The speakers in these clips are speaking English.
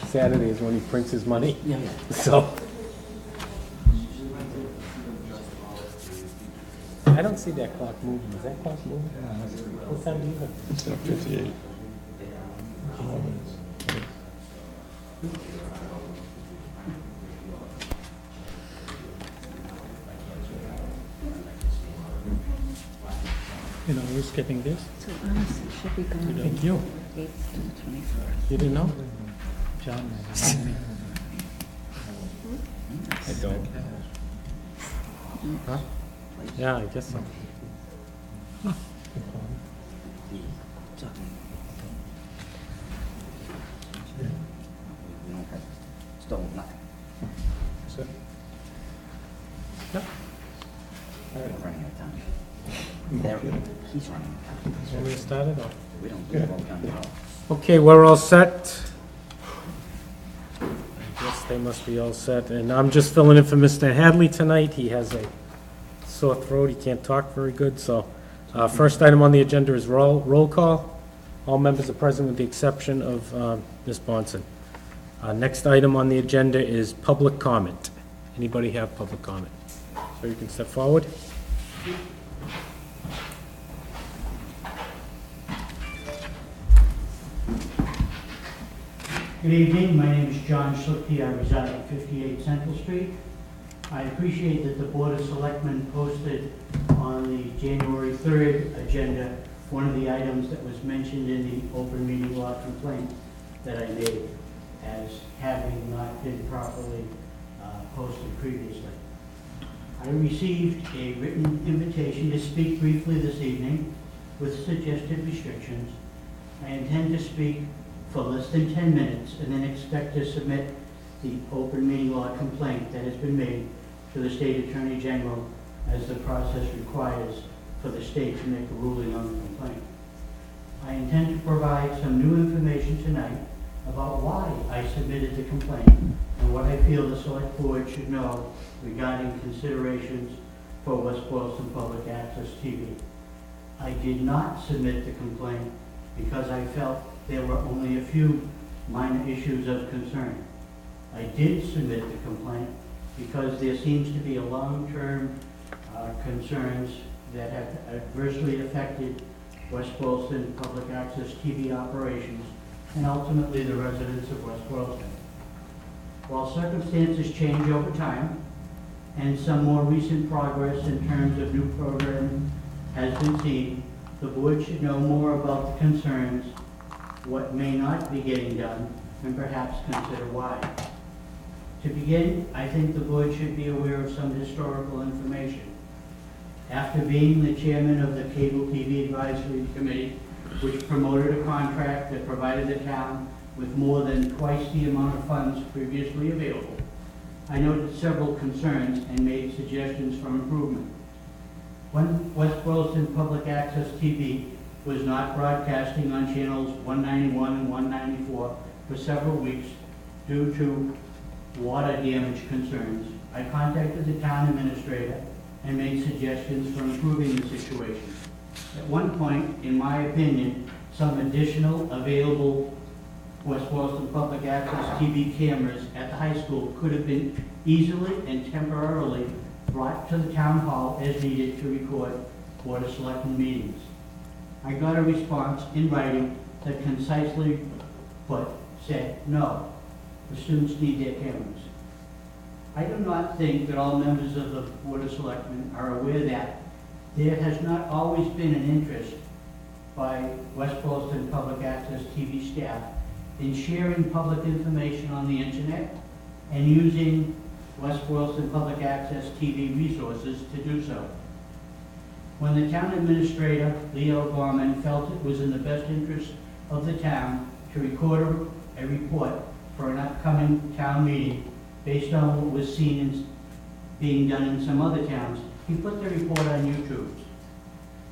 Saturday is when he prints his money, Yeah, yeah. so. I don't see that clock moving. Is that clock moving? What time do you have? 7:58. You know, we're skipping this. So honestly, should be going Thank you. 8th to the 21st. You didn't know? John, I don't. Huh? Yeah, I guess so. we don't have, still nothing. So- Yep. We're running out of time. He's running out of time. Want me to start it, or? We don't do vote on it. Okay, we're all set. I guess they must be all set, and I'm just filling in for Mr. Hadley tonight. He has a sore throat, he can't talk very good, so. First item on the agenda is roll call. All members are present with the exception of Ms. Bonson. Next item on the agenda is public comment. Anybody have public comment? So you can step forward. Good evening, my name is John Schlichty, I reside at 58 Central Street. I appreciate that the Board of Selectmen posted on the January 3rd agenda one of the items that was mentioned in the open meeting law complaint that I made as having not been properly posted previously. I received a written invitation to speak briefly this evening with suggested restrictions. I intend to speak for less than 10 minutes and then expect to submit the open meeting law complaint that has been made to the State Attorney General as the process requires for the state to make a ruling on the complaint. I intend to provide some new information tonight about why I submitted the complaint and what I feel the Select Board should know regarding considerations for West Boylston Public Access TV. I did not submit the complaint because I felt there were only a few minor issues of concern. I did submit the complaint because there seems to be a long-term concerns that have adversely affected West Boylston Public Access TV operations and ultimately the residents of West Boylston. While circumstances change over time and some more recent progress in terms of new programming has been seen, the board should know more about the concerns, what may not be getting done, and perhaps consider why. To begin, I think the board should be aware of some historical information. After being the chairman of the Cable TV Advisory Committee, which promoted a contract that provided the town with more than twice the amount of funds previously available, I noted several concerns and made suggestions for improvement. When West Boylston Public Access TV was not broadcasting on channels 191 and 194 for several weeks due to water damage concerns, I contacted the town administrator and made suggestions for improving the situation. At one point, in my opinion, some additional available West Boylston Public Access TV cameras at the high school could have been easily and temporarily brought to the town hall as needed to record Board of Selectmen meetings. I got a response in writing that concisely put said, no, the students need their cameras. I do not think that all members of the Board of Selectmen are aware that there has not always been an interest by West Boylston Public Access TV staff in sharing public information on the internet and using West Boylston Public Access TV resources to do so. When the town administrator, Leo Gorman, felt it was in the best interest of the town to record a report for an upcoming town meeting based on what was seen in being done in some other towns, he put the report on YouTube.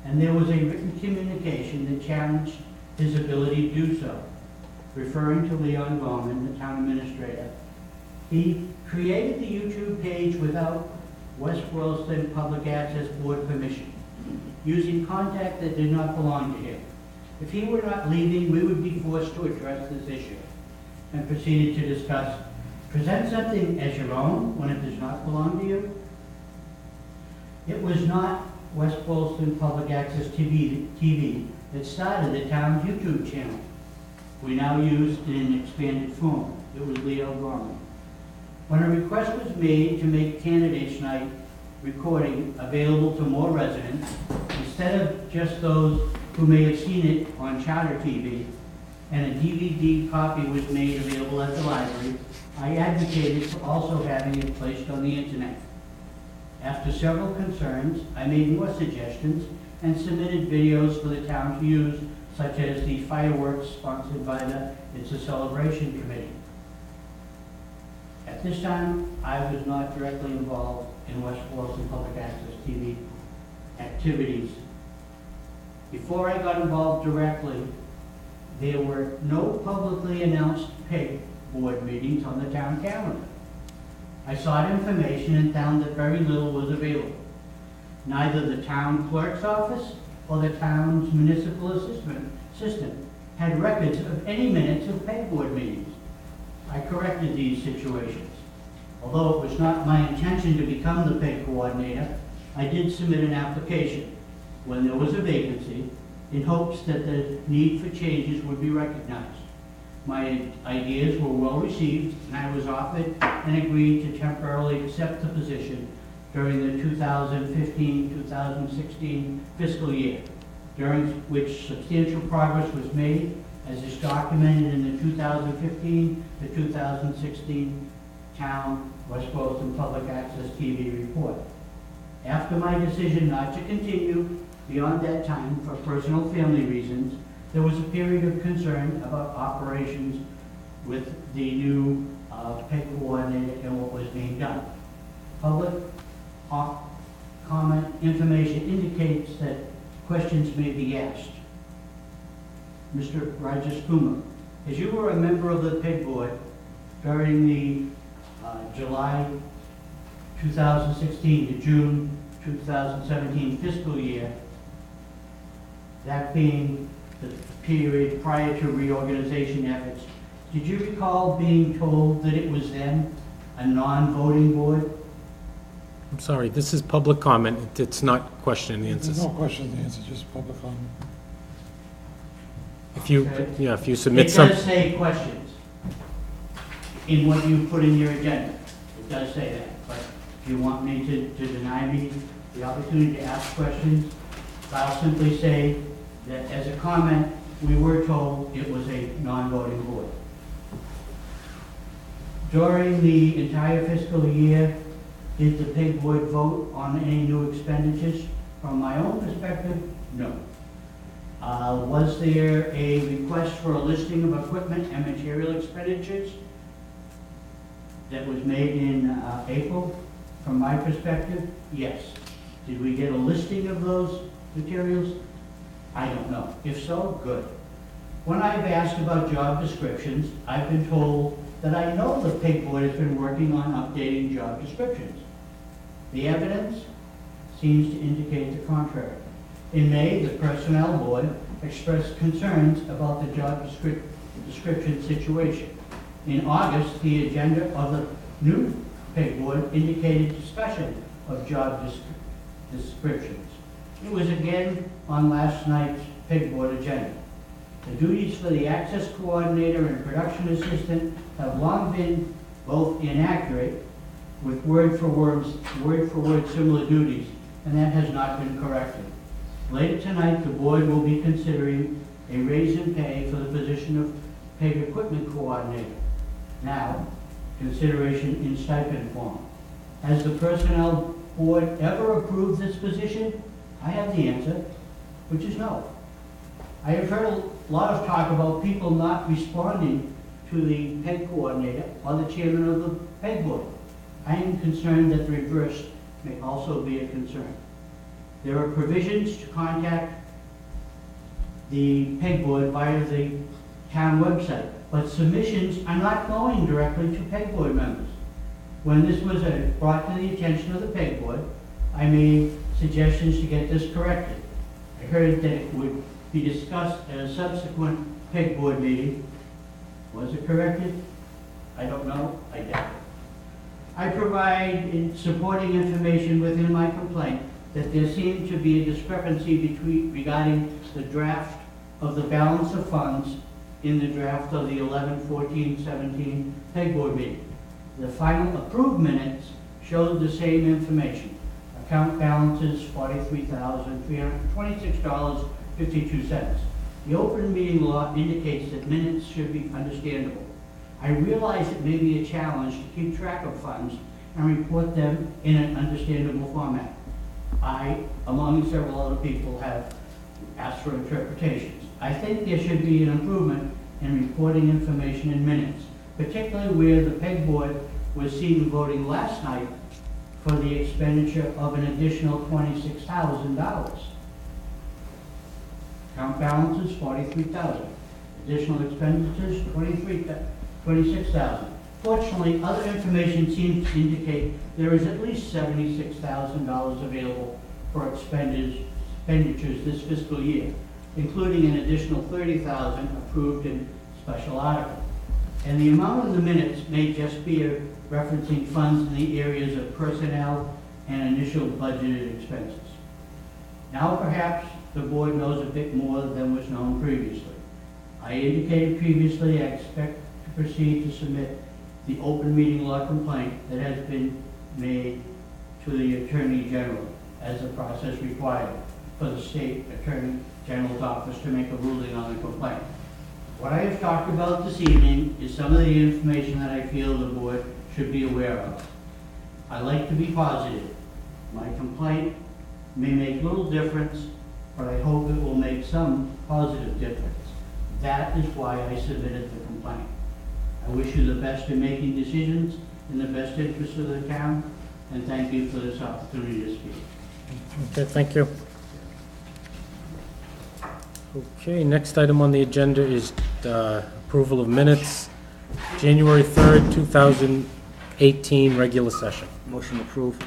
And there was a written communication that challenged his ability to do so. Referring to Leon Gorman, the town administrator, he created the YouTube page without West Boylston Public Access Board permission, using contact that did not belong to him. If he were not leaving, we would be forced to address this issue. and proceeded to discuss, present something as your own when it does not belong to you. It was not West Boylston Public Access TV that started the town's YouTube channel. We now use it in expanded form. It was Leo Gorman. When a request was made to make candidates night recording available to more residents, instead of just those who may have seen it on Charter TV, and a DVD copy was made available at the library, I advocated for also having it placed on the internet. After several concerns, I made more suggestions and submitted videos for the town to use, such as the fireworks sponsored by the It's a Celebration Committee. At this time, I was not directly involved in West Boylston Public Access TV activities. Before I got involved directly, there were no publicly announced PEG board meetings on the town calendar. I sought information and found that very little was available. Neither the town clerk's office or the town's municipal assistant had records of any minutes of PEG board meetings. I corrected these situations. Although it was not my intention to become the PEG coordinator, I did submit an application when there was a vacancy in hopes that the need for changes would be recognized. My ideas were well received, and I was offered and agreed to temporarily accept the position during the 2015-2016 fiscal year, during which substantial progress was made, as is documented in the 2015 to 2016 Town West Boylston Public Access TV report. After my decision not to continue beyond that time for personal family reasons, there was a period of concern about operations with the new PEG coordinator and what was being done. Public comment information indicates that questions may be asked. Mr. Rajesh Kumar, as you were a member of the PEG board during the July 2016 to June 2017 fiscal year, that being the period prior to reorganization efforts, did you recall being told that it was then a non-voting board? I'm sorry, this is public comment. It's not question and There's answers. no question and answer, just public comment. If you, Okay. yeah, if you submit It some, does say questions in what you put in your agenda. It does say that, but if you want me to deny me the opportunity to ask questions, I'll simply say that as a comment, we were told it was a non-voting board. During the entire fiscal year, did the PEG board vote on any new expenditures? From my own perspective, no. Was there a request for a listing of equipment and material expenditures that was made in April? From my perspective, yes. Did we get a listing of those materials? I don't know. If so, good. When I've asked about job descriptions, I've been told that I know the PEG board has been working on updating job descriptions. The evidence seems to indicate the contrary. In May, the Personnel Board expressed concerns about the job description situation. In August, the agenda of the new PEG Board indicated discussion of job descriptions. It was again on last night's PEG Board agenda. The duties for the access coordinator and production assistant have long been both inaccurate with word-for-word similar duties, and that has not been corrected. Later tonight, the board will be considering a raise in pay for the position of PEG equipment coordinator. Now, consideration in stipend form. Has the personnel board ever approved this position? I have the answer, which is no. I have heard a lot of talk about people not responding to the PEG coordinator or the chairman of the PEG board. I am concerned that the reverse may also be a concern. There are provisions to contact the PEG board via the town website, but submissions are not going directly to PEG board members. When this was brought to the attention of the PEG board, I made suggestions to get this corrected. I heard that it would be discussed at a subsequent PEG board meeting Was it corrected? I don't know, I doubt it. I provide in supporting information within my complaint that there seemed to be a discrepancy regarding the draft of the balance of funds in the draft of the 11/14/17 pegboard meeting. The final approved minutes showed the same information. Account balance is $43,326.52. The open meeting law indicates that minutes should be understandable. I realize it may be a challenge to keep track of funds and report them in an understandable format. I, among several other people, have asked for interpretations. I think there should be an improvement in reporting information in minutes, particularly where the pegboard was seen voting last night for the expenditure of an additional $26,000. Account balance is $43,000. Additional expenditures, $26,000. Fortunately, other information seems to indicate there is at least $76,000 available for expenditures this fiscal year, including an additional $30,000 approved in special article. And the amount of the minutes may just be referencing funds in the areas of personnel and initial budgeted expenses. Now perhaps the board knows a bit more than was known previously. I indicated previously I expect to proceed to submit the open meeting law complaint that has been made to the Attorney General as the process required for the State Attorney General's office to make a ruling on the complaint. What I have talked about this evening is some of the information that I feel the board should be aware of. I like to be positive. My complaint may make little difference, but I hope it will make some positive difference. That is why I submitted the complaint. I wish you the best in making decisions in the best interest of the town, and thank you for this opportunity to speak. Okay, thank you. Okay, next item on the agenda is approval of minutes, January 3rd, 2018, regular session. Motion approved.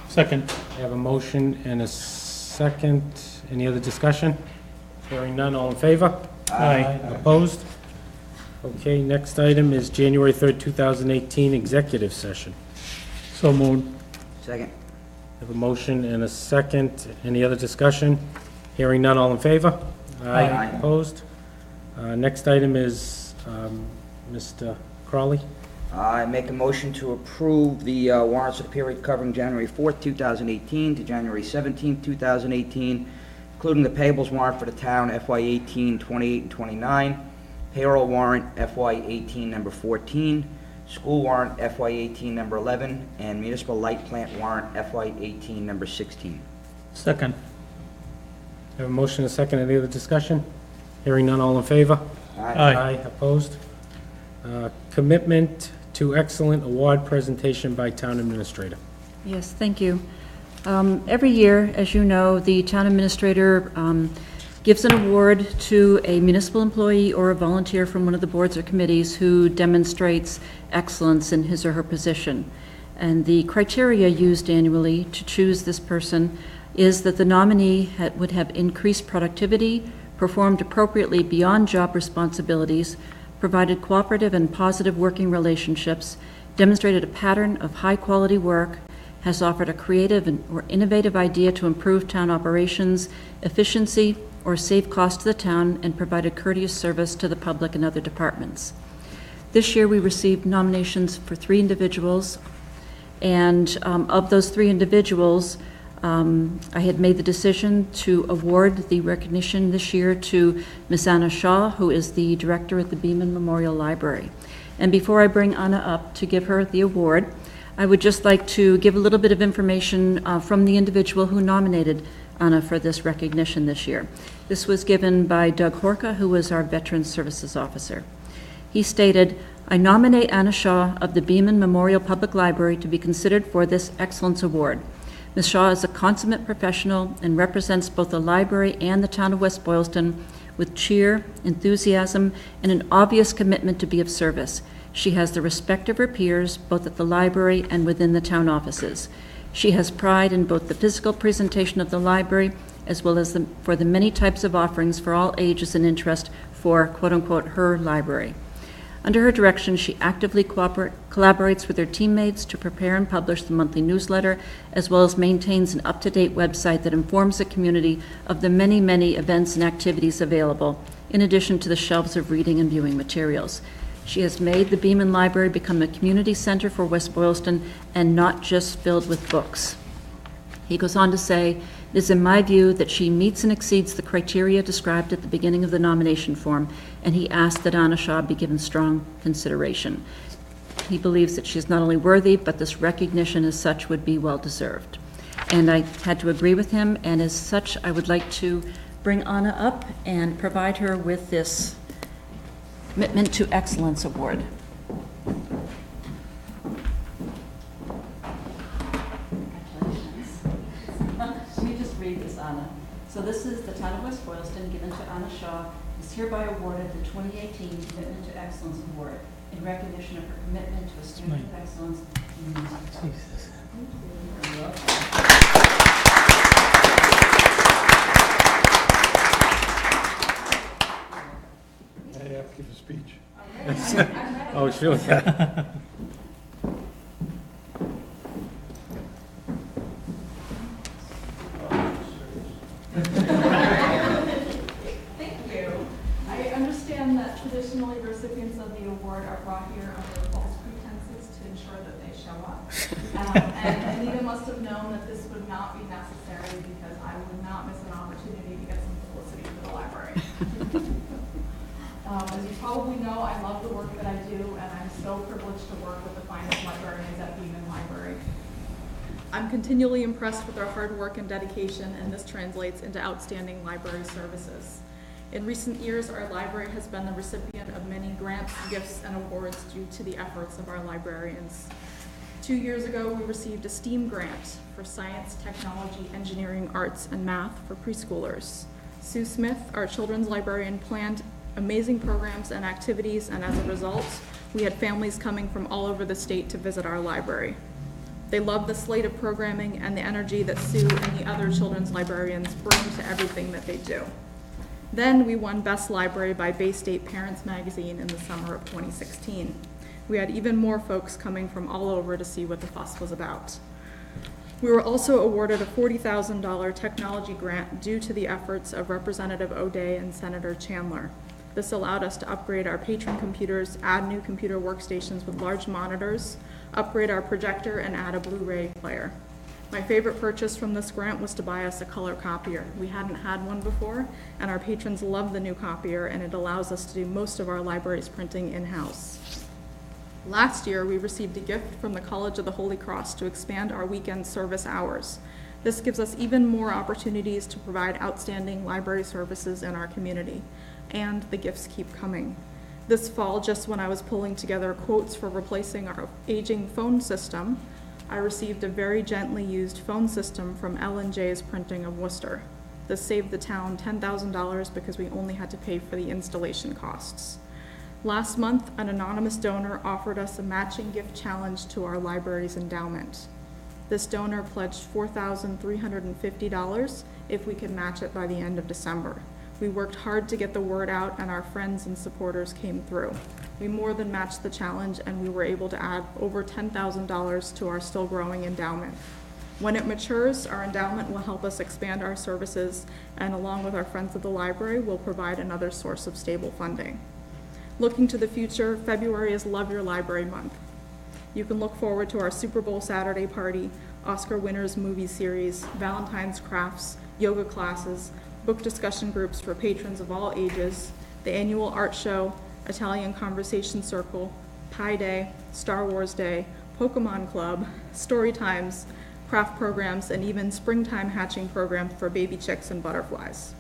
Second. I have a motion and a second. Any other discussion? Hearing none, all in favor? Aye. Opposed? Okay, next item is January 3rd, 2018, executive session. So moved. Second. I have a motion and a second. Any other discussion? Hearing none, all in favor? Aye. Opposed? Next item is Mr. Crowley. I make a motion to approve the warrants for the period covering January 4th, 2018 to January 17th, 2018, including the payables warrant for the town FY18, 28, and 29, payroll warrant FY18 number 14, school warrant FY18 number 11, and municipal light plant warrant FY18 number 16. Second. I have a motion and a second. Any other discussion? Hearing none, all in favor? Aye. Opposed? Commitment to excellent award presentation by town administrator. Yes, thank you. Every year, as you know, the town administrator gives an award to a municipal employee or a volunteer from one of the boards or committees who demonstrates excellence in his or her position. And the criteria used annually to choose this person is that the nominee would have increased productivity, performed appropriately beyond job responsibilities, provided cooperative and positive working relationships, demonstrated a pattern of high-quality work, has offered a creative or innovative idea to improve town operations, efficiency, or save cost to the town, and provided courteous service to the public and other departments. This year, we received nominations for 3 individuals, and of those 3 individuals, I had made the decision to award the recognition this year to Ms. Anna Shaw, who is the director at the Beaman Memorial Library. And before I bring Anna up to give her the award, I would just like to give a little bit of information from the individual who nominated Anna for this recognition this year. This was given by Doug Horka, who was our Veterans Services Officer. He stated, "I nominate Anna Shaw of the Beaman Memorial Public Library to be considered for this Excellence Award. Ms. Shaw is a consummate professional and represents both the library and the town of West Boylston with cheer, enthusiasm, and an obvious commitment to be of service. She has the respect of her peers, both at the library and within the town offices. She has pride in both the physical presentation of the library as well as for the many types of offerings for all ages and interest for quote-unquote her library. Under her direction, she actively collaborates with her teammates to prepare and publish the monthly newsletter, as well as maintains an up-to-date website that informs the community of the many, many events and activities available, in addition to the shelves of reading and viewing materials. She has made the Beaman Library become a community center for West Boylston and not just filled with books. He goes on to say, it is in my view that she meets and exceeds the criteria described at the beginning of the nomination form, and he asked that Anna Shaw be given strong consideration. He believes that she is not only worthy, but this recognition as such would be well-deserved. And I had to agree with him, and as such, I would like to bring Anna up and provide her with this Commitment to Excellence Award. Let me just read this, Anna. So this is the Town of West Boylston, given to Anna Shaw, is hereby awarded the 2018 Commitment to Excellence Award in recognition of her commitment to a standard of excellence in music. You're welcome. I have to give a speech. Oh, sure. Thank you. I understand that traditionally recipients of the award are brought here under false pretenses to ensure that they show up. And Anita must have known that this would not be necessary because I would not miss an opportunity to get some publicity for the library. As you probably know, I love the work that I do, and I'm so privileged to work with the finest librarians at Beaman Library. I'm continually impressed with their hard work and dedication, and this translates into outstanding library services. In recent years, our library has been the recipient of many grants, gifts, and awards due to the efforts of our librarians. 2 years ago, we received a STEAM grant for science, technology, engineering, arts, and math for preschoolers. Sue Smith, our children's librarian, planned amazing programs and activities, and as a result, we had families coming from all over the state to visit our library. They love the slate of programming and the energy that Sue and the other children's librarians bring to everything that they do. Then we won Best Library by Bay State Parents Magazine in the summer of 2016. We had even more folks coming from all over to see what the fuss was about. We were also awarded a $40,000 technology grant due to the efforts of Representative O'Day and Senator Chandler. This allowed us to upgrade our patron computers, add new computer workstations with large monitors, upgrade our projector, and add a Blu-ray player. My favorite purchase from this grant was to buy us a color copier. We hadn't had one before, and our patrons love the new copier, and it allows us to do most of our library's printing in-house. Last year, we received a gift from the College of the Holy Cross to expand our weekend service hours. This gives us even more opportunities to provide outstanding library services in our community, and the gifts keep coming. This fall, just when I was pulling together quotes for replacing our aging phone system, I received a very gently used phone system from L&J's Printing of Worcester. This saved the town $10,000 because we only had to pay for the installation costs. Last month, an anonymous donor offered us a matching gift challenge to our library's endowment. This donor pledged $4,350 if we could match it by the end of December. We worked hard to get the word out, and our friends and supporters came through. We more than matched the challenge, and we were able to add over $10,000 to our still growing endowment. When it matures, our endowment will help us expand our services, and along with our friends at the library, will provide another source of stable funding. Looking to the future, February is Love Your Library Month. You can look forward to our Super Bowl Saturday party, Oscar winners movie series, Valentine's crafts, yoga classes, book discussion groups for patrons of all ages, the annual art show, Italian Conversation Circle, Pi Day, Star Wars Day, Pokemon Club, story times, craft programs, and even springtime hatching programs for baby chicks and butterflies.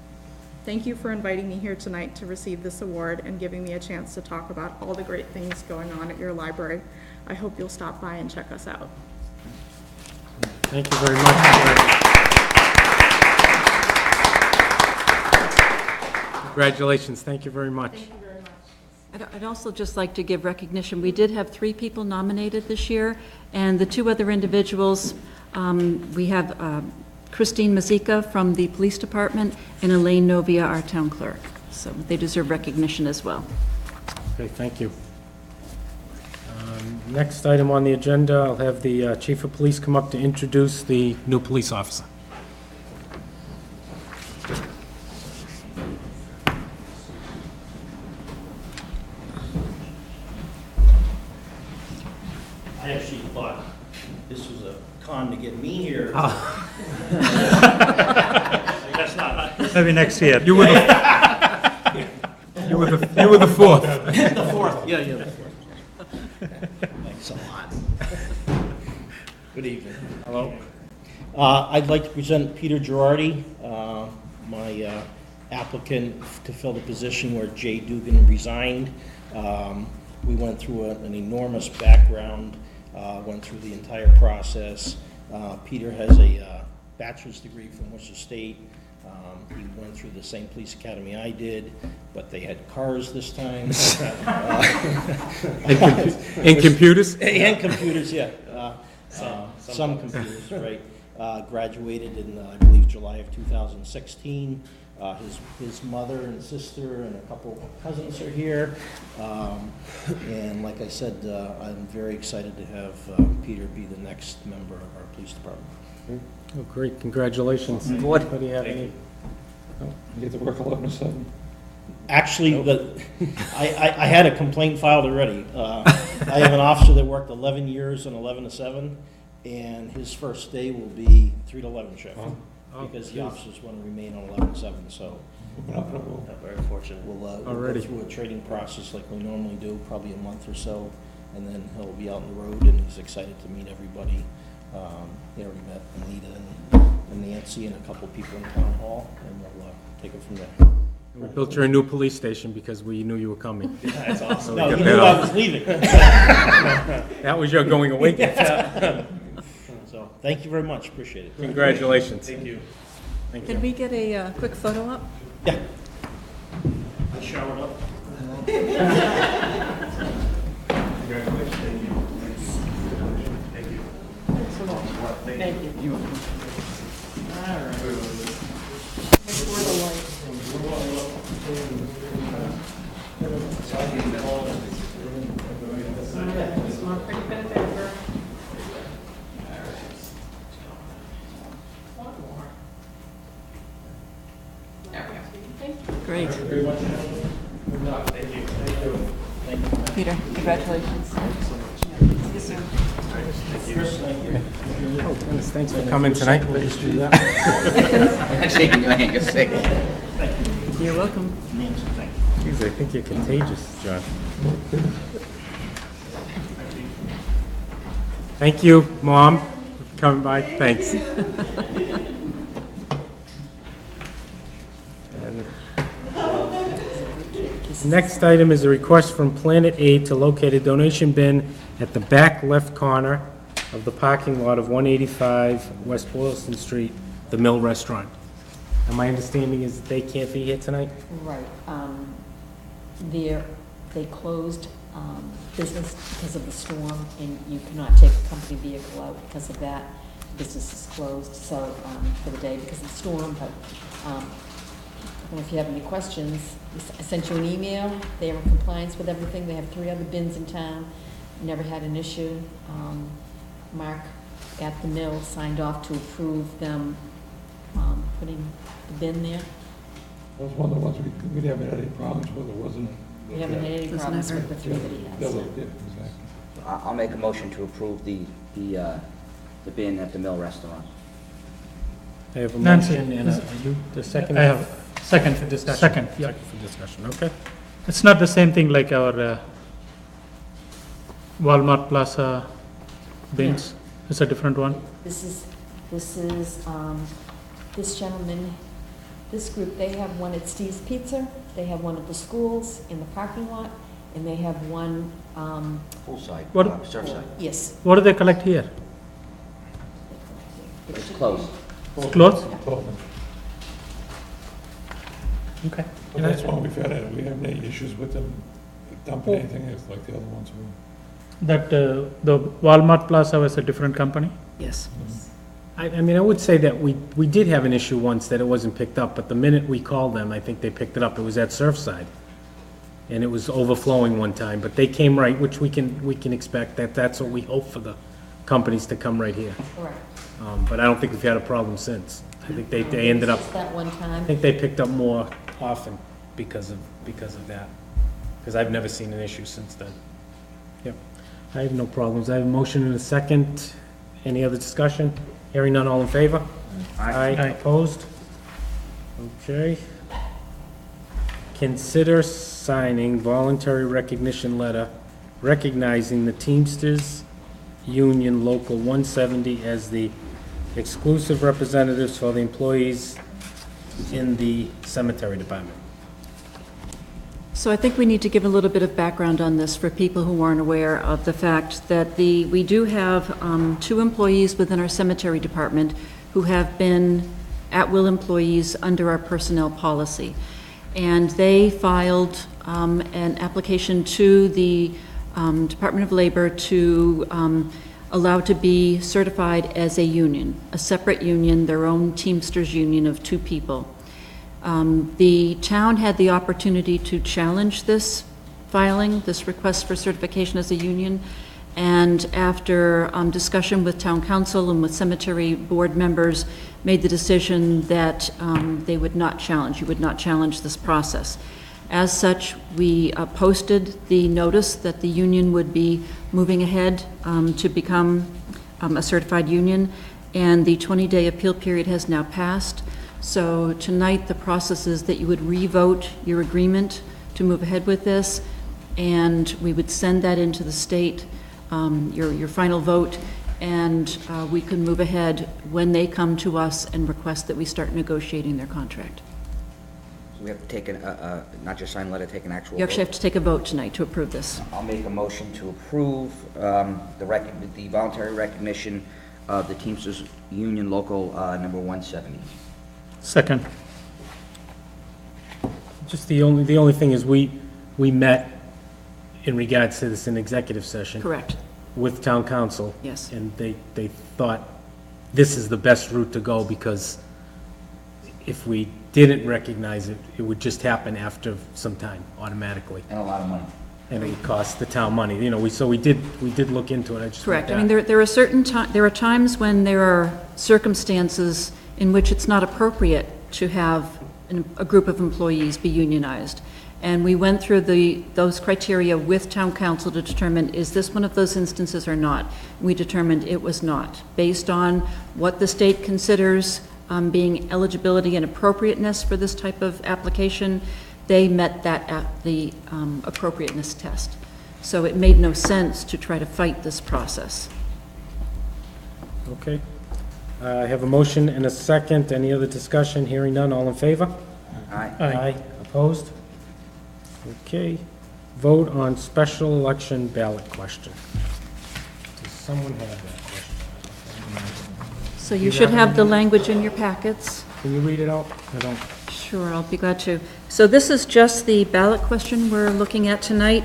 Thank you for inviting me here tonight to receive this award and giving me a chance to talk about all the great things going on at your library. I hope you'll stop by and check us out. Thank you very much. Congratulations. Thank you very much. Thank you very much. I'd also just like to give recognition. We did have 3 people nominated this year, and the 2 other individuals We have Christine Mazika from the Police Department and Elaine Novia, our Town Clerk. So they deserve recognition as well. Okay, thank you. Next item on the agenda, I'll have the Chief of Police come up to introduce the new police officer. I actually thought this was a con to get me here. Ah. I guess not. Maybe next year. You were the fourth. The fourth, yeah, the fourth. Thanks a lot. Good evening. Hello. I'd like to present Peter Girardi, my applicant to fill the position where Jay Dugan resigned. We went through an enormous background, went through the entire process. Peter has a bachelor's degree from Worcester State. He went through the same police academy I did, but they had cars this time. In computers? And computers, yeah. Some computers, right. Graduated in, I believe, July of 2016. His mother and sister and a couple of cousins are here. And like I said, I'm very excited to have Peter be the next member of our police department. Oh, great, congratulations. What? Anybody have any? You get to work 11 to 7. Actually, I had a complaint filed already. I have an officer that worked 11 years on 11 to 7, and his first day will be 3 to 11 shift. Because the officers want to remain on 11 to 7, so very fortunate. We'll go Already. through a training process like we normally do, probably a month or so, and then he'll be out on the road, and he's excited to meet everybody. He already met Anita and Nancy and a couple people in town hall, and we'll take it from there. We built you a new police station because we knew you were coming. That's awesome. we No, got he that knew I off. was leaving. That was your going away gift. So, thank you very much, appreciate it. Congratulations. Thank you. Thank Can you. we get a quick photo up? Yeah. I showered up. Great. Peter, congratulations. See you soon. Oh, Dennis, thanks for coming tonight. I'm shaking your hand, you're sick. You're welcome. Jeez, I think you're contagious, John. Thank you, Mom, for coming by. Thanks. Next item is a request from Planet Aid to locate a donation bin at the back left corner of the parking lot of 185 West Boylston Street, the Mill Restaurant. And my understanding is that they can't be here tonight? Right. They closed business because of the storm, and you cannot take a company vehicle out because of that. Business is closed, so, for the day because of the storm, but, and if you have any questions, I sent you an email. They are in compliance with everything. They have 3 other bins in town. Never had an issue. Mark at the mill signed off to approve them putting the bin there. That was one of the ones we haven't had any problems with, it wasn't. We haven't had any Doesn't problems ever- with the 3 that he That has. was, yeah, exactly. I'll make a motion to approve the bin at the Mill Restaurant. I have a Nancy, motion and are you the second? I have second for discussion. Second, yeah. Second for discussion, okay. It's not the same thing like our Walmart Plaza bins. It's a different one. This is, this gentleman, this group, they have one at Steve's Pizza, they have one at the schools in the parking lot, and they have one, Full side, What- Surfside. yes. What do they collect here? It's closed. It's closed? Totally. Okay. But that's one we've had, we haven't any issues with them dumping anything else like the other ones were. That the Walmart Plaza was a different company? Yes. I mean, I would say that we did have an issue once that it wasn't picked up, but the minute we called them, I think they picked it up. It was at Surfside. And it was overflowing one time, but they came right, which we can expect, that's what we hope for the companies to come right here. Correct. But I don't think we've had a problem since. I think they ended up, Just that one I time. think they picked up more often because of that. Because I've never seen an issue since then. Yep. I have no problems. I have a motion and a second. Any other discussion? Hearing none, all in favor? Aye. Opposed? Okay. Consider signing voluntary recognition letter recognizing the Teamsters Union Local 170 as the exclusive representatives for the employees in the cemetery department. So I think we need to give a little bit of background on this for people who aren't aware of the fact that we do have 2 employees within our cemetery department who have been at-will employees under our personnel policy. And they filed an application to the Department of Labor to allow to be certified as a union, a separate union, their own Teamsters union of 2 people. The town had the opportunity to challenge this filing, this request for certification as a union, and after discussion with town council and with cemetery board members, made the decision that they would not challenge, you would not challenge this process. As such, we posted the notice that the union would be moving ahead to become a certified union, and the 20-day appeal period has now passed. So tonight, the process is that you would re-vote your agreement to move ahead with this, and we would send that into the state, your final vote, and we can move ahead when they come to us and request that we start negotiating their contract. So we have to take not just sign a letter, take an actual vote. You actually have to take a vote tonight to approve this. I'll make a motion to approve the voluntary recognition of the Teamsters Union Local number 170. Second. Just the only thing is we met in regards to this in executive session. Correct. With town council. Yes. And they thought this is the best route to go because if we didn't recognize it, it would just happen after some time automatically. And a lot of money. And it would cost the town money. You know, we did look into it. I just. Correct. I mean, there are times when there are circumstances in which it's not appropriate to have a group of employees be unionized. And we went through those criteria with town council to determine, is this one of those instances or not? We determined it was not. Based on what the state considers being eligibility and appropriateness for this type of application, they met the appropriateness test. So it made no sense to try to fight this process. Okay. I have a motion and a second. Any other discussion? Hearing none. All in favor? Aye. Aye. Opposed? Okay. Vote on special election ballot question. Does someone have that question? So you should have the language in your packets. Can you read it out? I don't. Sure, I'll be glad to. So this is just the ballot question we're looking at tonight.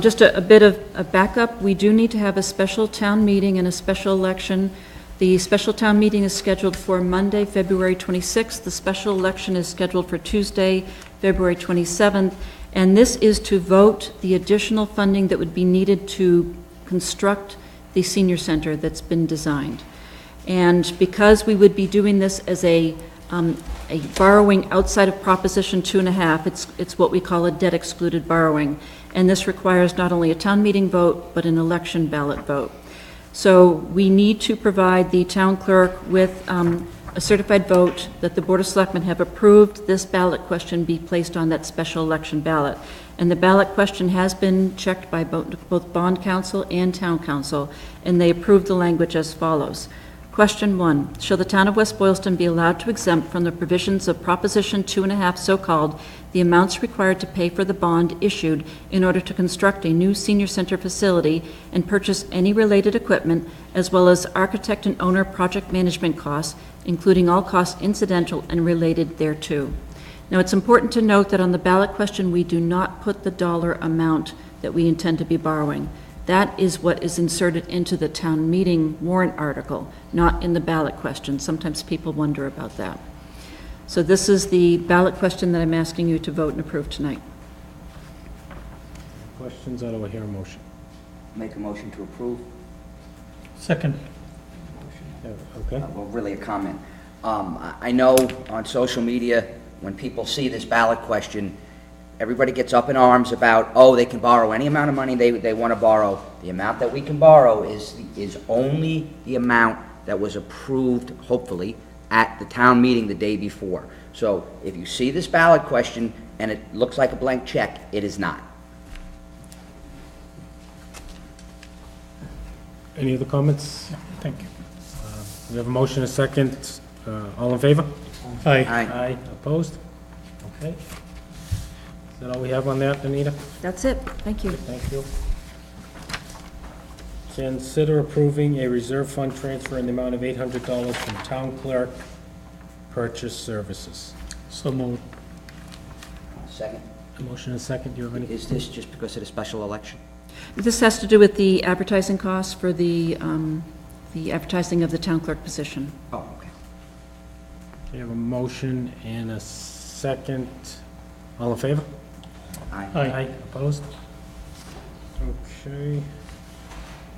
Just a bit of a backup. We do need to have a special town meeting and a special election. The special town meeting is scheduled for Monday, February 26th. The special election is scheduled for Tuesday, February 27th. And this is to vote the additional funding that would be needed to construct the senior center that's been designed. And because we would be doing this as a borrowing outside of Proposition 2.5, it's what we call a debt excluded borrowing. And this requires not only a town meeting vote, but an election ballot vote. So we need to provide the town clerk with a certified vote that the Board of Selectmen have approved this ballot question be placed on that special election ballot. And the ballot question has been checked by both bond counsel and town council, and they approved the language as follows. Question 1, shall the town of West Boylston be allowed to exempt from the provisions of Proposition 2.5, so-called, the amounts required to pay for the bond issued in order to construct a new senior center facility and purchase any related equipment, as well as architect and owner project management costs, including all costs incidental and related thereto? Now, it's important to note that on the ballot question, we do not put the dollar amount that we intend to be borrowing. That is what is inserted into the town meeting warrant article, not in the ballot question. Sometimes people wonder about that. So this is the ballot question that I'm asking you to vote and approve tonight. Questions, or do I hear a motion? Make a motion to approve. Second. Okay, Well, really a comment. I know on social media, when people see this ballot question, everybody gets up in arms about, oh, they can borrow any amount of money they want to borrow. The amount that we can borrow is only the amount that was approved, hopefully, at the town meeting the day before. So if you see this ballot question and it looks like a blank check, it is not. any other comments? Thank you. We have a motion, a second. All in favor? Aye. Aye. Opposed? Okay. Is that all we have on that, Anita? That's it. Thank you. Thank you. Consider approving a reserve fund transfer in the amount of $800 from town clerk purchase services. So moved. Second. A motion, a second. Do you have any? Is this just because of the special election? This has to do with the advertising costs for the advertising of the town clerk position. Oh, okay. We have a motion and a second. All in favor? Aye. Aye. Opposed? Okay.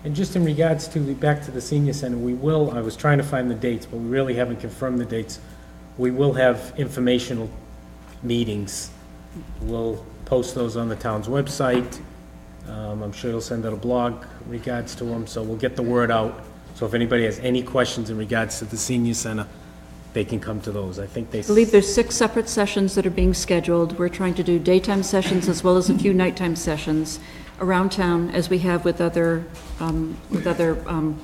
And just in regards to, back to the senior center, I was trying to find the dates, but we really haven't confirmed the dates. We will have informational meetings. We'll post those on the town's website. I'm sure you'll send out a blog in regards to them, so we'll get the word out. So if anybody has any questions in regards to the senior center, they can come to those. I think they. I believe there's 6 separate sessions that are being scheduled. We're trying to do daytime sessions as well as a few nighttime sessions around town, as we have with other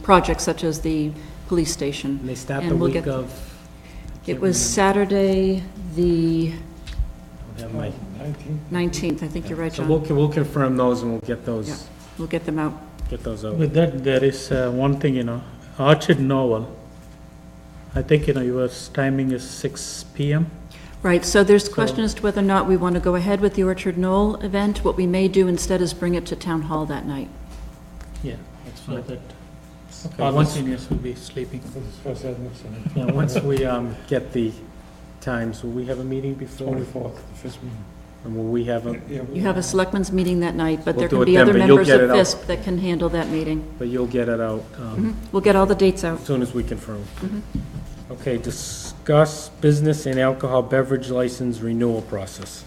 projects such as the police station. And they start And the we'll week get- of. It was Saturday, the I have my- 19? 19th. I think you're right, So John. we'll confirm those and we'll get Yeah. those, We'll get them out. get those out. With that, there is one thing, Orchard Novel. I think, your timing is 6 PM. Right, so there's question as to whether or not we want to go ahead with the Orchard Knoll event. What we may do instead is bring it to Town Hall that night. Yeah, so that Okay, all the once- seniors will be sleeping. Yeah, once we get the times, will we have a meeting before? 24th, the first meeting. And will we have a, You have a selectmen's meeting that night, but We'll there do can it be then, other but you'll members get of it out. FISP that can handle that meeting. but you'll get it out We'll get all the dates out. as soon as we confirm. Okay, discuss business and alcohol beverage license renewal process.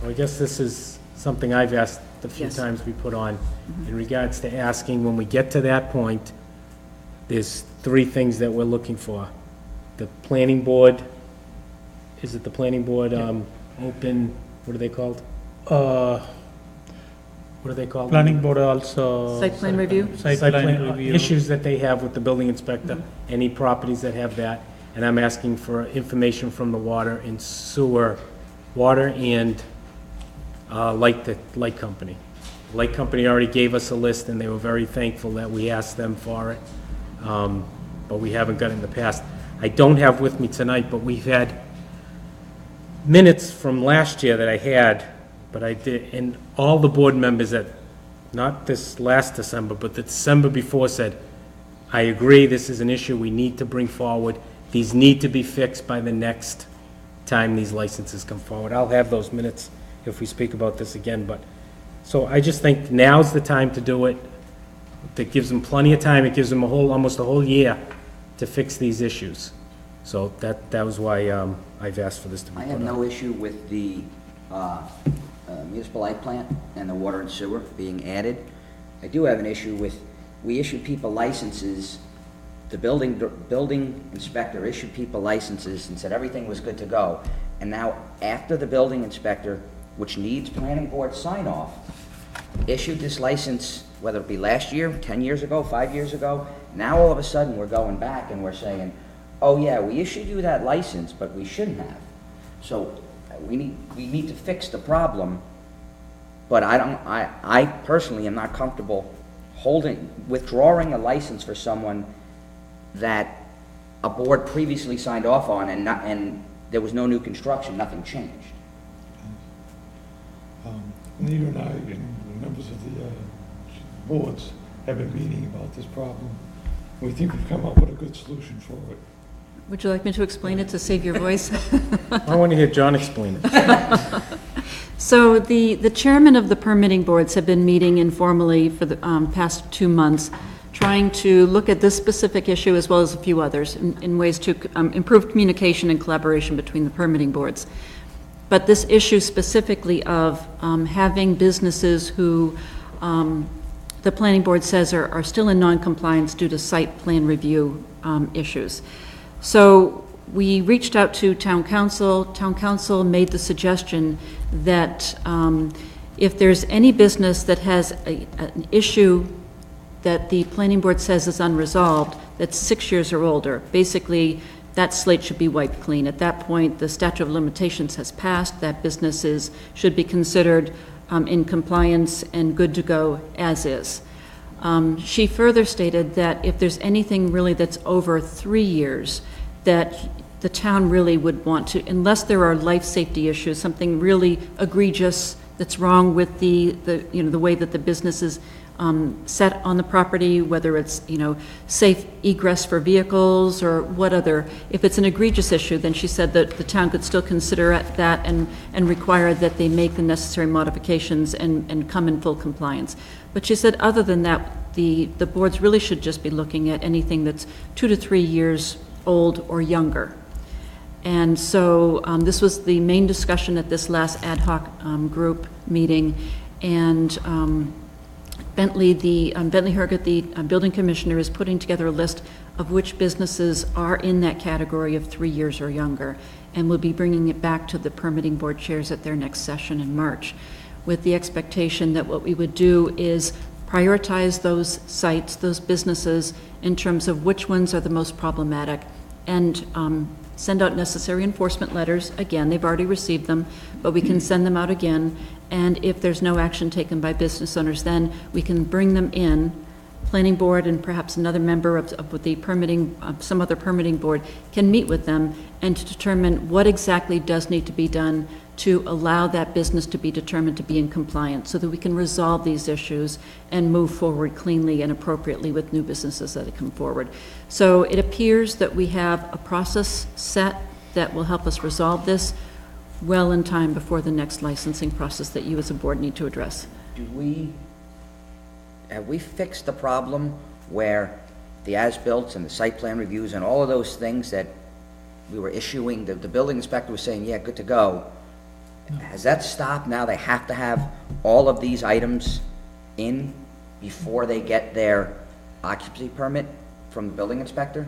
So I guess this is something I've asked the few Yes. times we put on. In regards to asking, when we get to that point, there's 3 things that we're looking for. The planning board, is it the planning board, open, what are they called? What are they called? Planning board also. Site plan review? Site Site plan plan, review. issues that they have with the building inspector, any properties that have that, and I'm asking for information from the water and sewer, water and, light company. Light company already gave us a list, and they were very thankful that we asked them for it, but we haven't got it in the past. I don't have with me tonight, but we've had minutes from last year that I had, but I did, and all the board members that, not this last December, but the December before said, I agree, this is an issue we need to bring forward. These need to be fixed by the next time these licenses come forward. I'll have those minutes if we speak about this again, but, so I just think now's the time to do it. That gives them plenty of time, it gives them almost a whole year to fix these issues. So that was why, I've asked for this to be I put have on. no issue with the municipal light plant and the water and sewer being added. I do have an issue with, we issue people licenses, the building inspector issued people licenses and said everything was good to go. And now, after the building inspector, which needs planning board sign-off, issued this license, whether it be last year, 10 years ago, 5 years ago, now all of a sudden, we're going back and we're saying, oh yeah, we issued you that license, but we shouldn't have. So we need to fix the problem, but I personally am not comfortable withdrawing a license for someone that a board previously signed off on and there was no new construction, nothing changed. Anita and I, and members of the boards have been meeting about this problem. We think we've come up with a good solution for it. Would you like me to explain it to save your voice? I want to hear John explain it. So the chairman of the permitting boards have been meeting informally for the past 2 months, trying to look at this specific issue as well as a few others in ways to improve communication and collaboration between the permitting boards. But this issue specifically of having businesses who the planning board says are still in non-compliance due to site plan review issues. So we reached out to town council. Town council made the suggestion that if there's any business that has an issue that the planning board says is unresolved, that's 6 years or older, basically that slate should be wiped clean. At that point, the statute of limitations has passed, that business should be considered in compliance and good to go as is. She further stated that if there's anything really that's over 3 years, that the town really would want to, unless there are life safety issues, something really egregious that's wrong with the way that the business is set on the property, whether it's, safe egress for vehicles or what other, if it's an egregious issue, then she said that the town could still consider that and require that they make the necessary modifications and come in full compliance. But she said other than that, the boards really should just be looking at anything that's 2 to 3 years old or younger. And so this was the main discussion at this last ad hoc group meeting. And Bentley Herget, the building commissioner, is putting together a list of which businesses are in that category of 3 years or younger, and will be bringing it back to the permitting board chairs at their next session in March, with the expectation that what we would do is prioritize those sites, those businesses, in terms of which ones are the most problematic, and send out necessary enforcement letters. Again, they've already received them, but we can send them out again. And if there's no action taken by business owners, then we can bring them in. Planning board and perhaps another member of the permitting, some other permitting board, can meet with them and to determine what exactly does need to be done to allow that business to be determined to be in compliance, so that we can resolve these issues and move forward cleanly and appropriately with new businesses that come forward. So it appears that we have a process set that will help us resolve this well in time before the next licensing process that you as a board need to address. Have we fixed the problem where the as-built and the site plan reviews and all of those things that we were issuing, the building inspector was saying, yeah, good to go? Has that stopped now? They have to have all of these items in before they get their occupancy permit from the building inspector?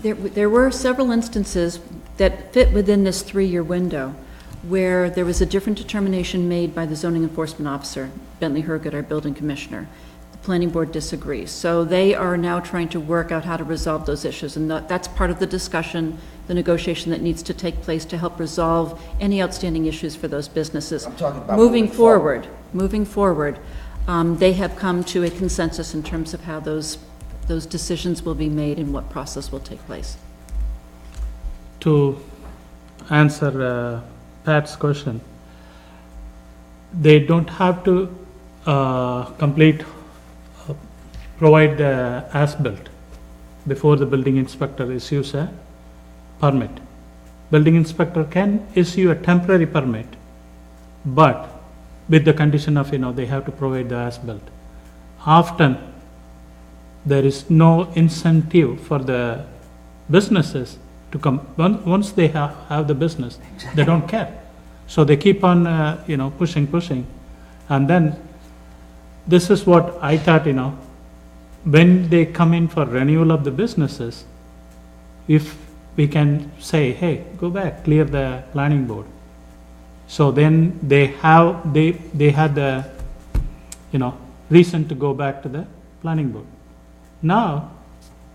There were several instances that fit within this 3-year window where there was a different determination made by the zoning enforcement officer, Bentley Herget, our building commissioner. The planning board disagrees. So they are now trying to work out how to resolve those issues, and that's part of the discussion, the negotiation that needs to take place to help resolve any outstanding issues for those businesses. I'm talking about Moving forward, they have come to a consensus in terms of how those decisions will be made and what process will take place. To answer Pat's question, they don't have to provide the as-built before the building inspector issues a permit. Building inspector can issue a temporary permit, but with the condition of, they have to provide the as-built. Often, there is no incentive for the businesses to come. Once they have the business, they don't care. So they keep on, pushing. And then, this is what I thought, when they come in for renewal of the businesses, if we can say, hey, go back, clear the planning board. So then they had the, reason to go back to the planning board. Now,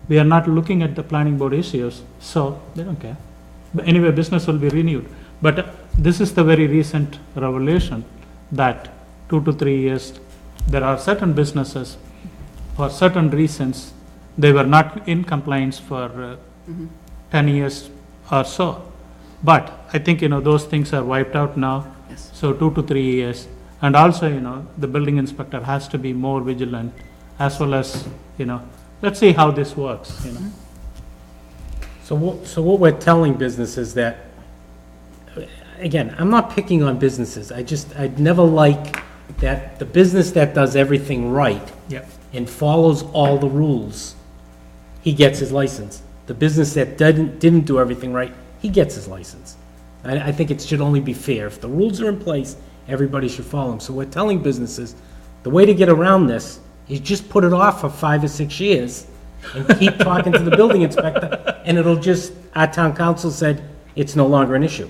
we are not looking at the planning board issues, so they don't care. But anyway, business will be renewed. But this is the very recent revelation that 2 to 3 years, there are certain businesses, for certain reasons, they were not in compliance for 10 years or so. But I think, those things are wiped out now. Yes. So 2 to 3 years, And also, the building inspector has to be more vigilant, as well as, let's see how this works. So what we're telling businesses that, again, I'm not picking on businesses, I'd never like that the business that does everything right Yep. and follows all the rules, he gets his license. The business that didn't do everything right, he gets his license. I think it should only be fair. If the rules are in place, everybody should follow them. So we're telling businesses, the way to get around this is just put it off for 5 or 6 years and keep talking to the building inspector, and our town council said, it's no longer an issue.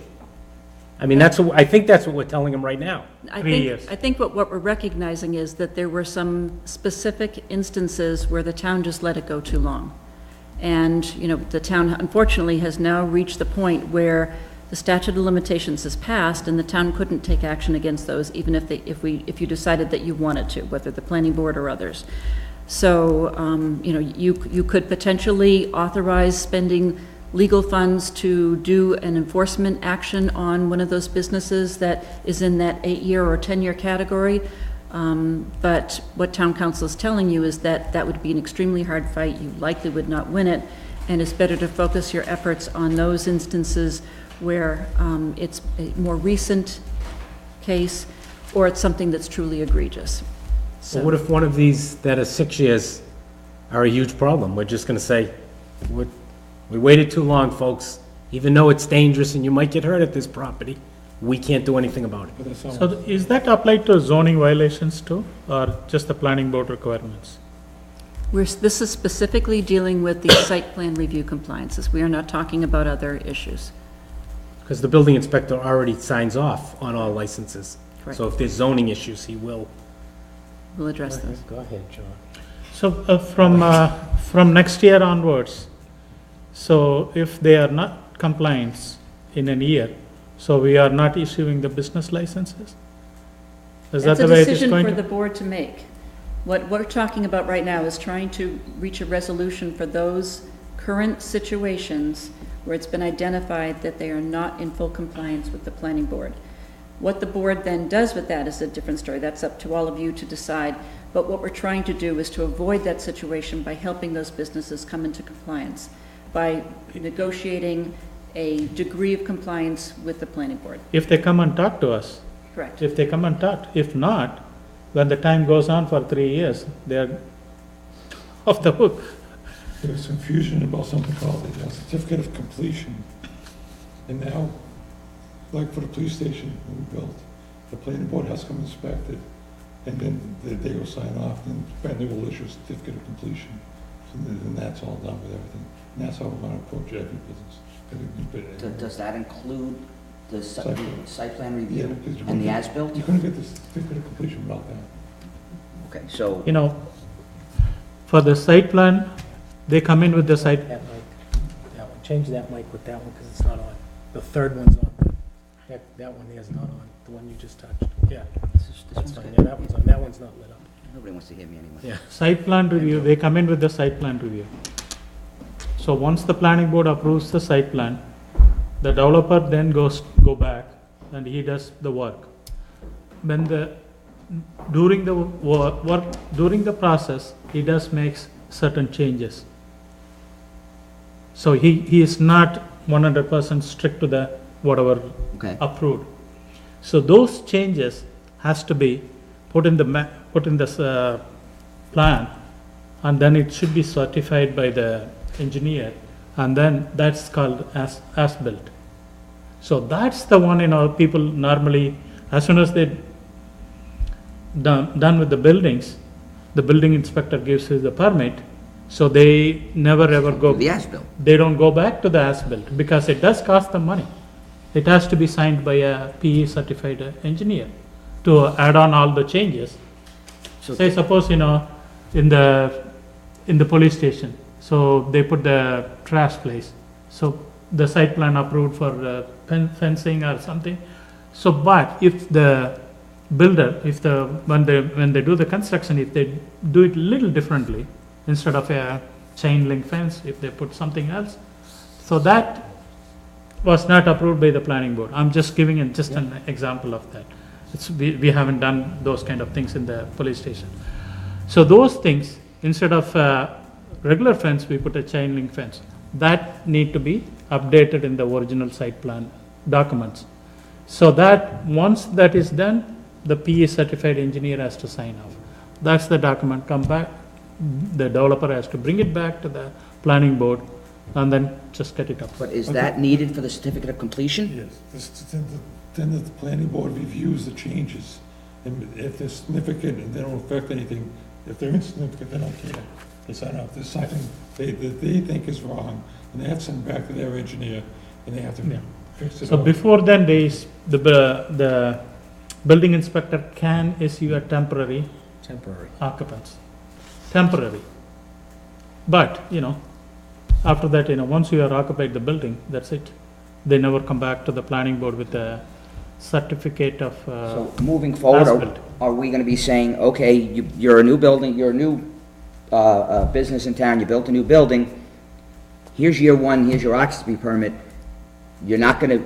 I mean, I think that's what we're telling them right now. I 3 think, years. I think what we're recognizing is that there were some specific instances where the town just let it go too long. And, the town unfortunately has now reached the point where the statute of limitations has passed and the town couldn't take action against those, even if you decided that you wanted to, whether the planning board or others. So, you could potentially authorize spending legal funds to do an enforcement action on one of those businesses that is in that 8-year or 10-year category. But what town council is telling you is that that would be an extremely hard fight. You likely would not win it. And it's better to focus your efforts on those instances where it's a more recent case or it's something that's truly egregious. So what if one of these that are 6 years are a huge problem? We're just gonna say, we waited too long, folks. Even though it's dangerous and you might get hurt at this property, we can't do anything about it. But that's all. So is that applied to zoning violations too, or just the planning board requirements? This is specifically dealing with the site plan review compliances. We are not talking about other issues. Because the building inspector already signs off on all licenses. Correct. So if there's zoning issues, he will. We'll address those. Go ahead, John. So from next year onwards, so if they are not compliant in a year, so we are not issuing the business licenses? Is that That's a the way it is decision going for to? the board to make. What we're talking about right now is trying to reach a resolution for those current situations where it's been identified that they are not in full compliance with the planning board. What the board then does with that is a different story. That's up to all of you to decide. But what we're trying to do is to avoid that situation by helping those businesses come into compliance, by negotiating a degree of compliance with the planning board. If they come and talk to us, Correct. if they come and talk, if not, when the time goes on for 3 years, they're off the hook. There's confusion about something called a certificate of completion. And now, like for the police station that we built, the planning board has to come inspect it, and then they will sign off, and then they will issue a certificate of completion. So then that's all done with everything. And that's how we're gonna approach every business. Does that include the Site plan. site plan Yeah, review because and the as-built? You couldn't get the certificate of completion without that. Okay, so, For the site plan, they come in with the site, That mic, that one, change that mic with that one, because it's not on. The third one's on. That one there's not on, the one you just touched. Yeah, this that's one's fine, good. yeah, that one's on, that one's not lit up. Nobody wants to hear me anyway. Yeah. site plan review, they come in with the site plan review. So once the planning board approves the site plan, the developer then go back and he does the work. When during the work, during the process, he does makes certain changes. So he is not 100% strict to the whatever Okay, approved. So those changes has to be put in this plan, and then it should be certified by the engineer, and then that's called as-built. So that's the one, people normally, as soon as they done with the buildings, the building inspector gives us the permit, so they never ever go. the as-built. They don't go back to the as-built, because it does cost them money. It has to be signed by a PE certified engineer to add on all the changes. So Say suppose, in the police station, so they put the trash place. So the site plan approved for fencing or something. So, but if the builder, when they do the construction, if they do it little differently, instead of a chain link fence, if they put something else, so that was not approved by the planning board. I'm just giving just an example of that. we haven't done those kind of things in the police station. So those things, instead of regular fence, we put a chain link fence. That need to be updated in the original site plan documents. So that, once that is done, the PE certified engineer has to sign off. That's the document, come back, the developer has to bring it back to the planning board, and then just get it up. But is that needed for the certificate of completion? Yes, then the planning board reviews the changes, and if they're significant and they don't affect anything, if they're insignificant, they don't care. They sign off, there's something that they think is wrong, and they have to send it back to their engineer, and they have to Yeah. fix it So all. before then, the building inspector can issue a temporary Temporary. occupants, temporary. But, after that, once you are occupied the building, that's it. They never come back to the planning board with a certificate of, So moving forward, as-built. are we gonna be saying, okay, you're a new building, you're a new business in town, you built a new building, here's year one, here's your occupancy permit, you're not gonna,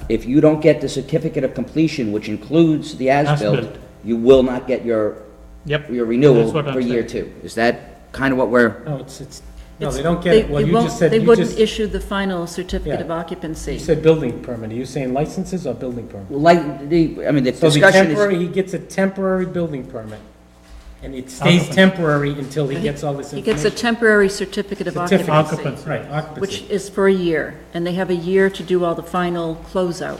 if you don't get the certificate of completion, which includes the as-built, As-built. you will not get your Yep, renewal That's what I'm for year saying. 2. Is that kind of what we're, No, no, It's- they don't get it. Well, you just said, They you wouldn't just, issue the final certificate Yeah. of occupancy. you said building permit. Are you saying licenses or building permit? like, the So the discussion is, temporary, he gets a temporary building permit, and it stays Occupancy. temporary until he gets all this He information. gets a temporary certificate of Certificate. occupancy, Occupancy. Right, which occupancy. is for a year, and they have a year to do all the final closeout.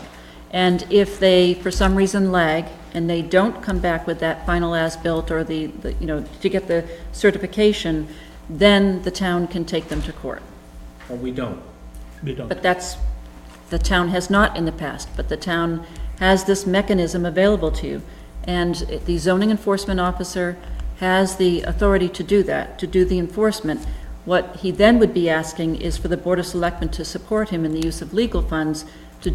And if they, for some reason, lag, and they don't come back with that final as-built or to get the certification, then the town can take them to court. Or we don't. we don't. But the town has not in the past, but the town has this mechanism available to you. And the zoning enforcement officer has the authority to do that, to do the enforcement. What he then would be asking is for the Board of Selectmen to support him in the use of legal funds to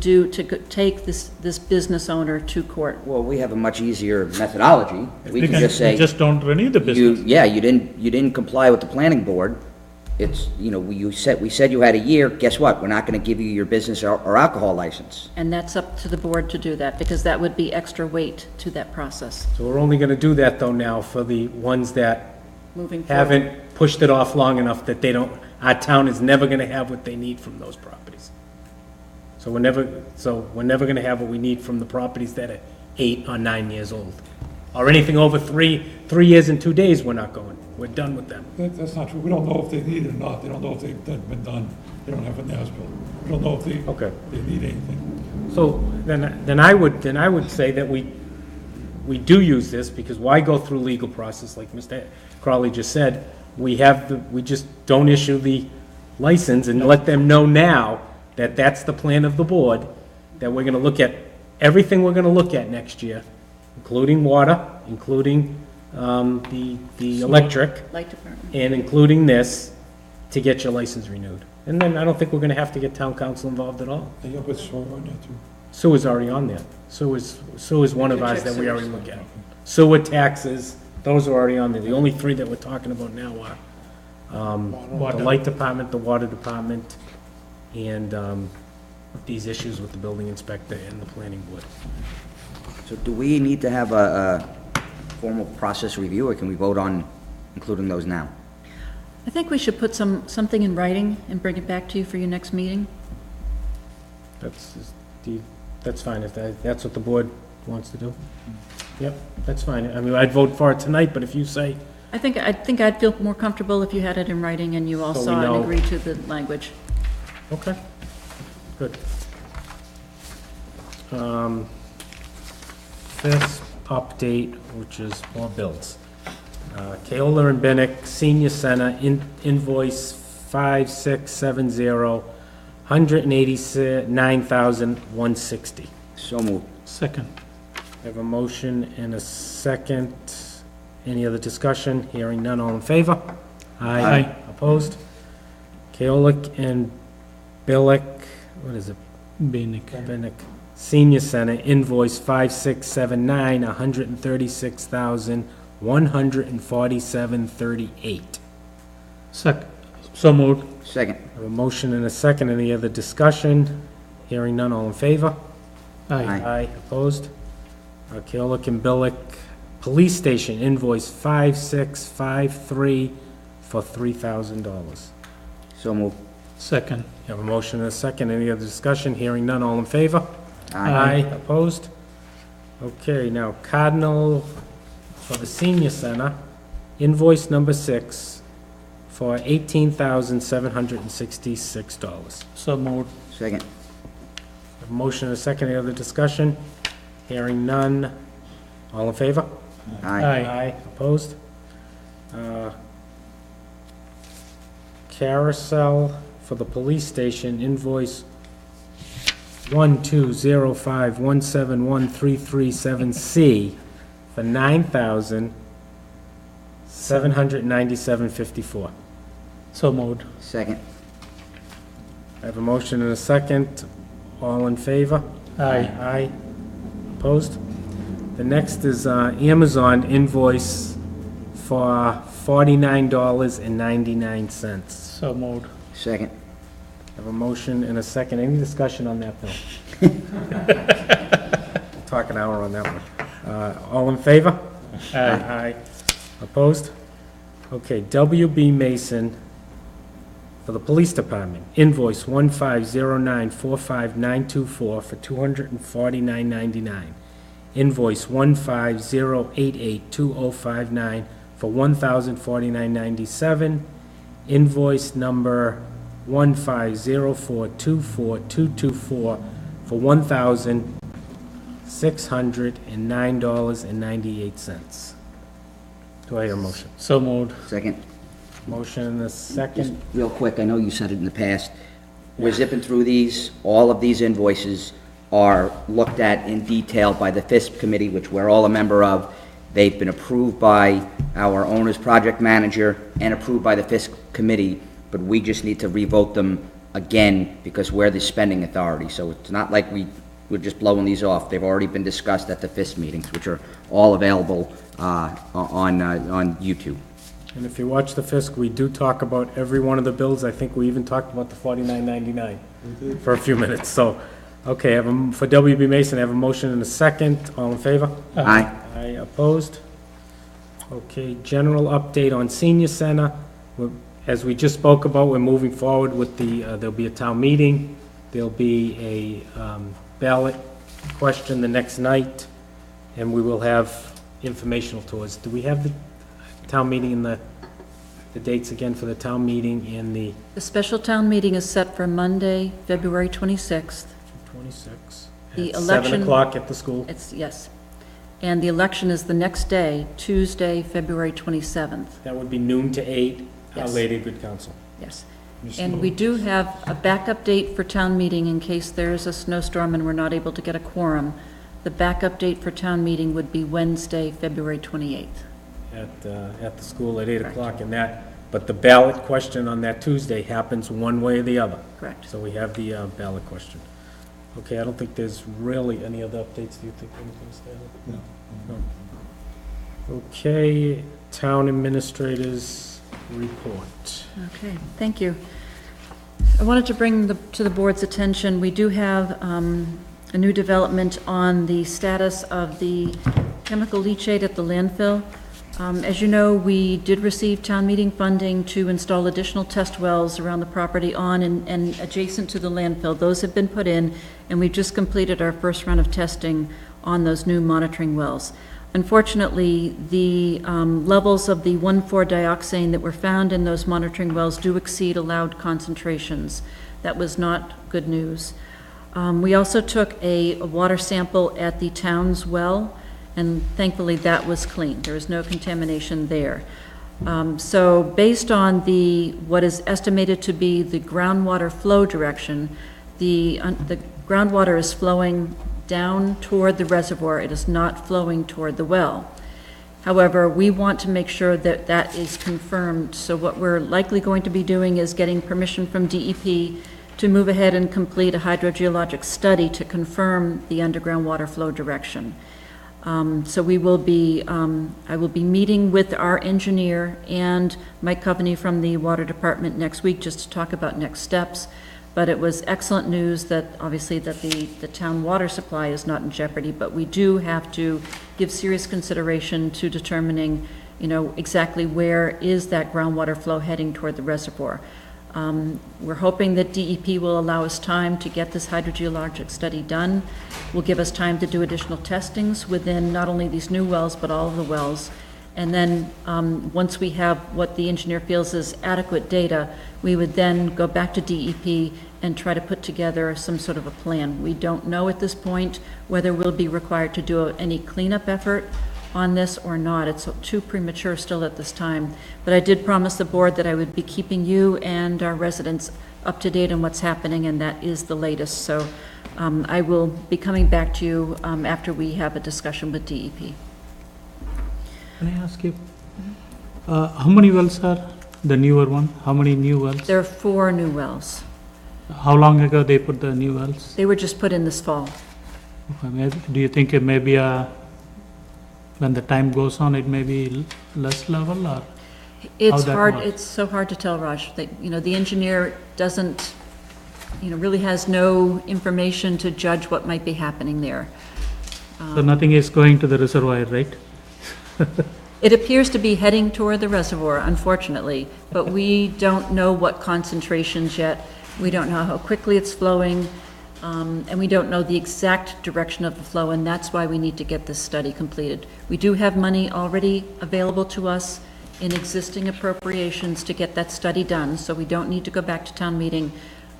take this business owner to court. well, we have a much easier methodology. We can just say, We just don't renew the business. you didn't comply with the planning board. It's, we said you had a year, guess what? We're not gonna give you your business or alcohol license. And that's up to the board to do that, because that would be extra weight to that process So we're only gonna do that though now for the ones that moving forward. haven't pushed it off long enough that they don't, our town is never gonna have what they need from those properties. So we're never gonna have what we need from the properties that are 8 or 9 years old. Or anything over 3 years and 2 days, we're not going. We're done with them. That's not true. We don't know if they need it or not. They don't know if they've been done. They don't have an as-built. We don't know if they Okay. need anything. So then I would say that we do use this, because why go through legal process like Mr. Crowley just said? We just don't issue the license and let them know now that that's the plan of the board, that we're gonna look at everything we're gonna look at next year, including water, including, the electric, Light department. and including this, to get your license renewed. And then I don't think we're gonna have to get town council involved at all. And you'll put soil on there too. Sewer's already on there. Sewer's one of ours that we already look at. Sewer, taxes, those are already on there. The only 3 that we're talking about now are, the Water. light department, the water department, and, these issues with the building inspector and the planning board. So do we need to have a formal process review, or can we vote on including those now? I think we should put something in writing and bring it back to you for your next meeting. That's fine, if that's what the board wants to do. Yep, that's fine. I mean, I'd vote for it tonight, but if you say, I think I'd feel more comfortable if you had it in writing and you all So we saw and know. agreed to the language. okay, good. This update, which is more bills. Keola and Bennett Senior Center, invoice 5670, $189,160. So moved. Second, I have a motion and a second. Any other discussion? Hearing none, all in favor? Aye. Opposed? Keola and Billick, what is it? Beanick. Bennett Senior Center, invoice 5679, $136,147.38. So moved. Second. I have a motion and a second. Any other discussion? Hearing none, all in favor? Aye. Aye. Opposed? Keola Kimbillik Police Station invoice 5653 for $3,000. So moved. Second. You have a motion and a second. Any other discussion? Hearing none. All in favor? Aye. Opposed? Okay, now Cardinal for the Senior Center, invoice number 6 for $18,766. So moved. Second. A motion and a second. Any other discussion? Hearing none. All in favor? Aye. Opposed? Carousel for the police station, invoice 12051713337C for $9,797.54. So moved. Second. I have a motion and a second. All in favor? Aye. Aye. Opposed? The next is Amazon invoice for $49.99. So moved. Second. I have a motion and a second. Any discussion on that, Bill? Talk an hour on that one. All in favor? Aye. Opposed? Okay, WB Mason for the police department, invoice 150945924 for $249.99. Invoice 150882059 for $1,049.97. Invoice number 150424224 for $1,609.98. Do I hear a motion? So moved. Second. Motion and a Just second. real quick, I know you said it in the past. We're zipping through these. All of these invoices are looked at in detail by the FISP committee, which we're all a member of. They've been approved by our owner's project manager and approved by the FISP committee, but we just need to revote them again because we're the spending authority. So it's not like we're just blowing these off. They've already been discussed at the FISP meetings, which are all available on YouTube. And if you watch the FISC, we do talk about every one of the bills. I think we even talked about the $49.99 for a few minutes. So, okay, for WB Mason, I have a motion and a second. All in favor? Aye. Aye, opposed? Okay, general update on senior center. As we just spoke about, we're moving forward with there'll be a town meeting. There'll be a ballot question the next night, and we will have informational tours. Do we have the town meeting and the dates again for the town meeting in the The special town meeting is set for Monday, February 26th. 26? The At 7 election- o'clock at the school? Yes. And the election is the next day, Tuesday, February 27th. That would be noon to 8, Our Yes. Lady of Good Counsel. Yes. And we do have a backup date for town meeting in case there is a snowstorm and we're not able to get a quorum. The backup date for town meeting would be Wednesday, February 28th. At the school at 8 o'clock and but the ballot question on that Tuesday happens one way or the other. Correct. So we have the ballot question. Okay, I don't think there's really any other updates. Do you think anything's there? No. Okay, town administrators report. Okay, thank you. I wanted to bring to the board's attention, we do have a new development on the status of the chemical leachate at the landfill. As you know, we did receive town meeting funding to install additional test wells around the property on and adjacent to the landfill. Those have been put in, and we've just completed our first round of testing on those new monitoring wells. Unfortunately, the levels of the 1,4-dioxane that were found in those monitoring wells do exceed allowed concentrations. That was not good news. We also took a water sample at the town's well, and thankfully that was clean. There was no contamination there. So based on what is estimated to be the groundwater flow direction, the groundwater is flowing down toward the reservoir. It is not flowing toward the well. However, we want to make sure that that is confirmed. So what we're likely going to be doing is getting permission from DEP to move ahead and complete a hydrogeologic study to confirm the underground water flow direction. So we will be, I will be meeting with our engineer and Mike Coveney from the Water Department next week just to talk about next steps. But it was excellent news that, obviously, that the town water supply is not in jeopardy, but we do have to give serious consideration to determining, exactly where is that groundwater flow heading toward the reservoir. We're hoping that DEP will allow us time to get this hydrogeologic study done. Will give us time to do additional testings within not only these new wells, but all of the wells. And then, once we have what the engineer feels is adequate data, we would then go back to DEP and try to put together some sort of a plan. We don't know at this point whether we'll be required to do any cleanup effort on this or not. It's too premature still at this time. But I did promise the board that I would be keeping you and our residents up to date on what's happening, and that is the latest. So I will be coming back to you after we have a discussion with DEP. Can I ask you, how many wells are the newer one? How many new wells? There are 4 new wells. How long ago they put the new wells? They were just put in this fall. Okay, do you think it may be when the time goes on, it may be less level, or? It's that hard, works? it's so hard to tell, Raj. The engineer doesn't, really has no information to judge what might be happening there. So nothing is going to the reservoir, right? It appears to be heading toward the reservoir, unfortunately, but we don't know what concentrations yet. We don't know how quickly it's flowing, and we don't know the exact direction of the flow, and that's why we need to get this study completed. We do have money already available to us in existing appropriations to get that study done, so we don't need to go back to town meeting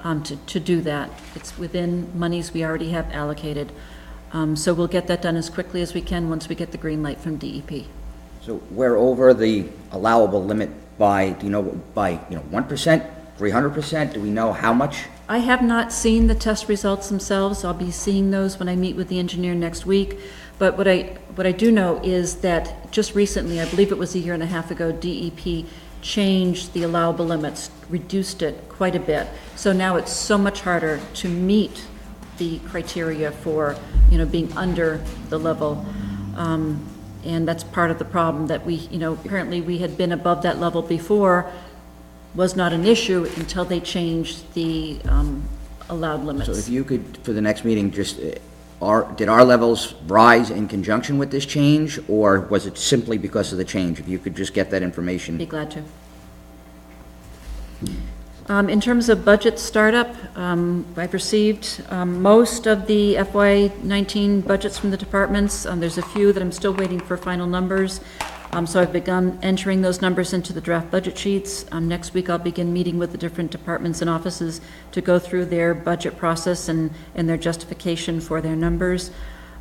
to do that. It's within monies we already have allocated. So we'll get that done as quickly as we can once we get the green light from DEP. So we're over the allowable limit by, 1%, 300%? Do we know how much? I have not seen the test results themselves. I'll be seeing those when I meet with the engineer next week. But what I do know is that just recently, I believe it was a year and a half ago, DEP changed the allowable limits, reduced it quite a bit. So now it's so much harder to meet the criteria for, being under the level. And that's part of the problem that we, apparently we had been above that level before, was not an issue until they changed the allowed limits. So if you could, for the next meeting, just, did our levels rise in conjunction with this change, or was it simply because of the change? If you could just get that information. Be glad to. In terms of budget startup, I've received most of the FY19 budgets from the departments. There's a few that I'm still waiting for final numbers. So I've begun entering those numbers into the draft budget sheets. Next week, I'll begin meeting with the different departments and offices to go through their budget process and their justification for their numbers.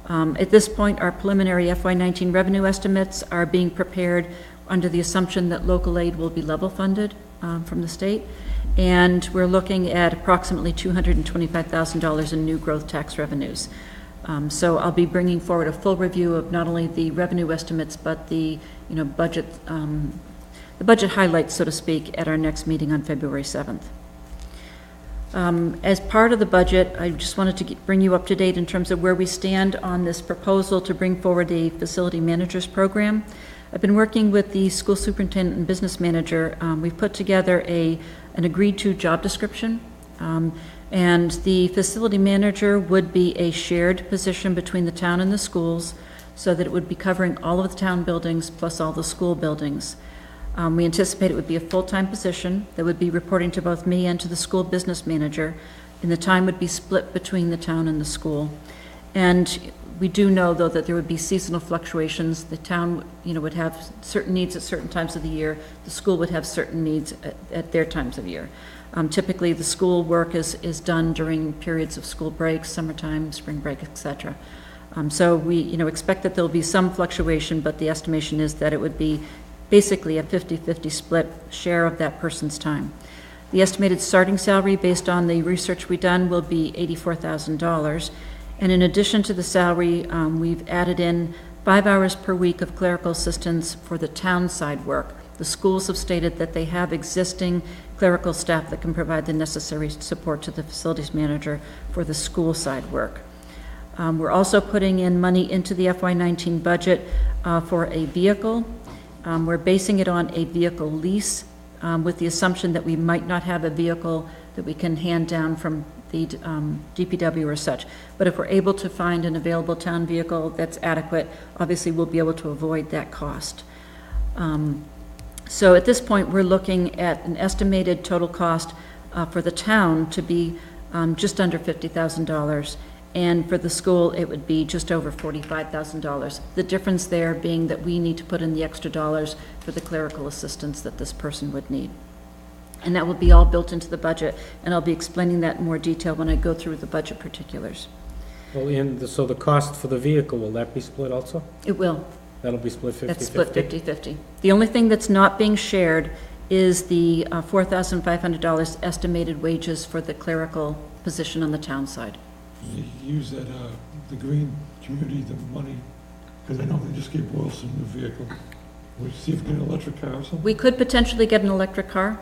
At this point, our preliminary FY19 revenue estimates are being prepared under the assumption that local aid will be level funded from the state. And we're looking at approximately $225,000 in new growth tax revenues. So I'll be bringing forward a full review of not only the revenue estimates, but the budget, the budget highlights, so to speak, at our next meeting on February 7th. As part of the budget, I just wanted to bring you up to date in terms of where we stand on this proposal to bring forward a facility managers program. I've been working with the school superintendent and business manager. We've put together an agreed-to job description, and the facility manager would be a shared position between the town and the schools, so that it would be covering all of the town buildings plus all the school buildings. We anticipate it would be a full-time position that would be reporting to both me and to the school business manager, and the time would be split between the town and the school. And we do know, though, that there would be seasonal fluctuations. The town, would have certain needs at certain times of the year. The school would have certain needs at their times of year. Typically, the school work is done during periods of school breaks, summertime, spring break, etc. So we, expect that there'll be some fluctuation, but the estimation is that it would be basically a 50-50 split share of that person's time. The estimated starting salary, based on the research we've done, will be $84,000. And in addition to the salary, we've added in 5 hours per week of clerical assistance for the town side work. The schools have stated that they have existing clerical staff that can provide the necessary support to the facilities manager for the school side work. We're also putting in money into the FY19 budget for a vehicle. We're basing it on a vehicle lease with the assumption that we might not have a vehicle that we can hand down from the DPW or such. But if we're able to find an available town vehicle that's adequate, obviously we'll be able to avoid that cost. So at this point, we're looking at an estimated total cost for the town to be just under $50,000. And for the school, it would be just over $45,000. The difference there being that we need to put in the extra dollars for the clerical assistance that this person would need. And that will be all built into the budget, and I'll be explaining that in more detail when I go through the budget particulars. Well, so the cost for the vehicle, will that be split also? It will. That'll be split 50/50? That's split 50/50. The only thing that's not being shared is the $4,500 estimated wages for the clerical position on the town side. You use that, the green community, the money, because I know they just gave Boylston a new vehicle. We'll see if we get an electric car or something. We could potentially get an electric car.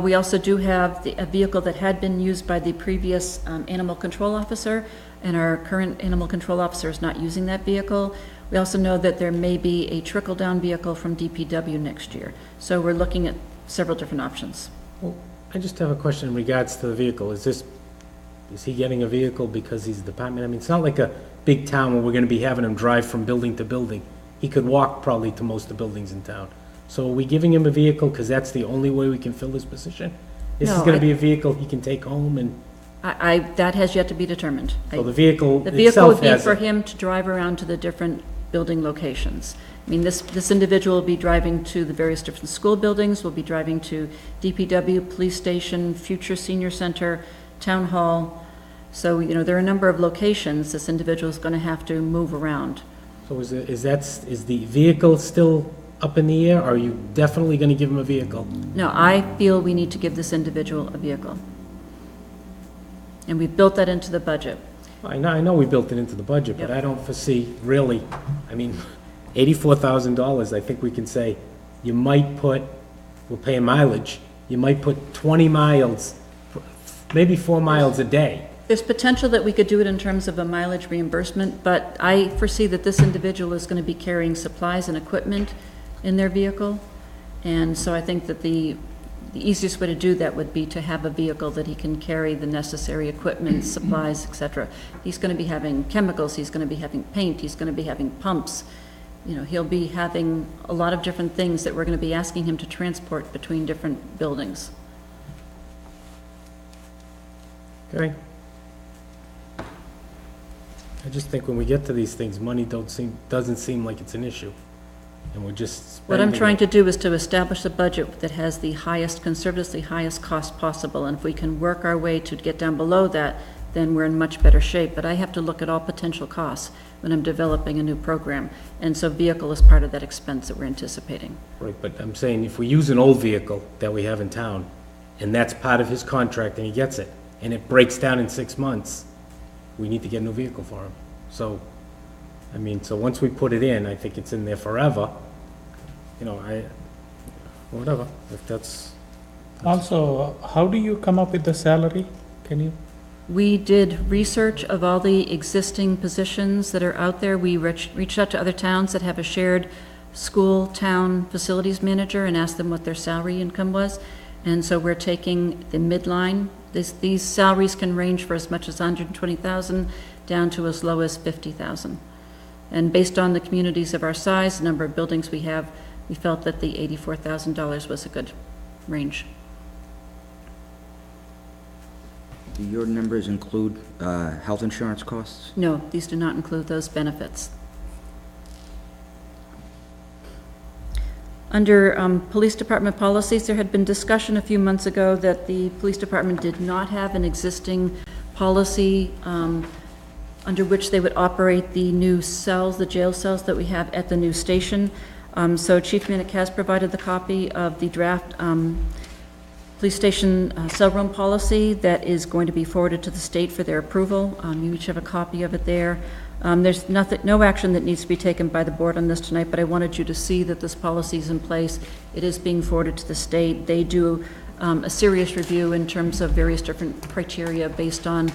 We also do have a vehicle that had been used by the previous animal control officer, and our current animal control officer is not using that vehicle. We also know that there may be a trickle-down vehicle from DPW next year. So we're looking at several different options. Well, I just have a question in regards to the vehicle. Is he getting a vehicle because he's a department? I mean, it's not like a big town where we're gonna be having him drive from building to building. He could walk probably to most of the buildings in town. So are we giving him a vehicle because that's the only way we can fill this position? This is No, gonna be a vehicle he can take home, and That has yet to be determined. so the vehicle The vehicle itself would be has for it. him to drive around to the different building locations. I mean, this individual will be driving to the various different school buildings, will be driving to DPW, police station, future senior center, town hall. So, there are a number of locations this individual is going to have to move around. So is the vehicle still up in the air, or are you definitely gonna give him a vehicle? No, I feel we need to give this individual a vehicle. And we built that into the budget. I know we built it into the budget, but Yep. I don't foresee, really, I mean, $84,000, I think we can say, you might put, we're paying mileage, you might put 20 miles, maybe 4 miles a day. There's potential that we could do it in terms of a mileage reimbursement, but I foresee that this individual is going to be carrying supplies and equipment in their vehicle. And so I think that the easiest way to do that would be to have a vehicle that he can carry the necessary equipment, supplies, et cetera. He's going to be having chemicals, he's going to be having paint, he's going to be having pumps. He'll be having a lot of different things that we're going to be asking him to transport between different buildings. Okay? I just think when we get to these things, money doesn't seem like it's an issue, and we're just What I'm spending trying it. to do is to establish a budget that has the highest, conservatively highest cost possible, and if we can work our way to get down below that, then we're in much better shape. But I have to look at all potential costs when I'm developing a new program, and so vehicle is part of that expense that we're anticipating. Right, but I'm saying, if we use an old vehicle that we have in town, and that's part of his contract, and he gets it, and it breaks down in 6 months, we need to get a new vehicle for him. So, I mean, so once we put it in, I think it's in there forever, whatever, if that's, Also, how do you come up with the salary? Can you? We did research of all the existing positions that are out there. We reached out to other towns that have a shared school, town, facilities manager and asked them what their salary income was. And so we're taking the midline. These salaries can range for as much as $120,000 down to as low as $50,000. And based on the communities of our size, the number of buildings we have, we felt that the $84,000 was a good range. Do your numbers include health insurance costs? No, these do not include those benefits. Under police department policies, there had been discussion a few months ago that the police department did not have an existing policy under which they would operate the new cells, the jail cells that we have at the new station. So Chief Minnick has provided the copy of the draft police station cell room policy that is going to be forwarded to the state for their approval. You each have a copy of it there. There's no action that needs to be taken by the board on this tonight, but I wanted you to see that this policy is in place. It is being forwarded to the state. They do a serious review in terms of various different criteria based on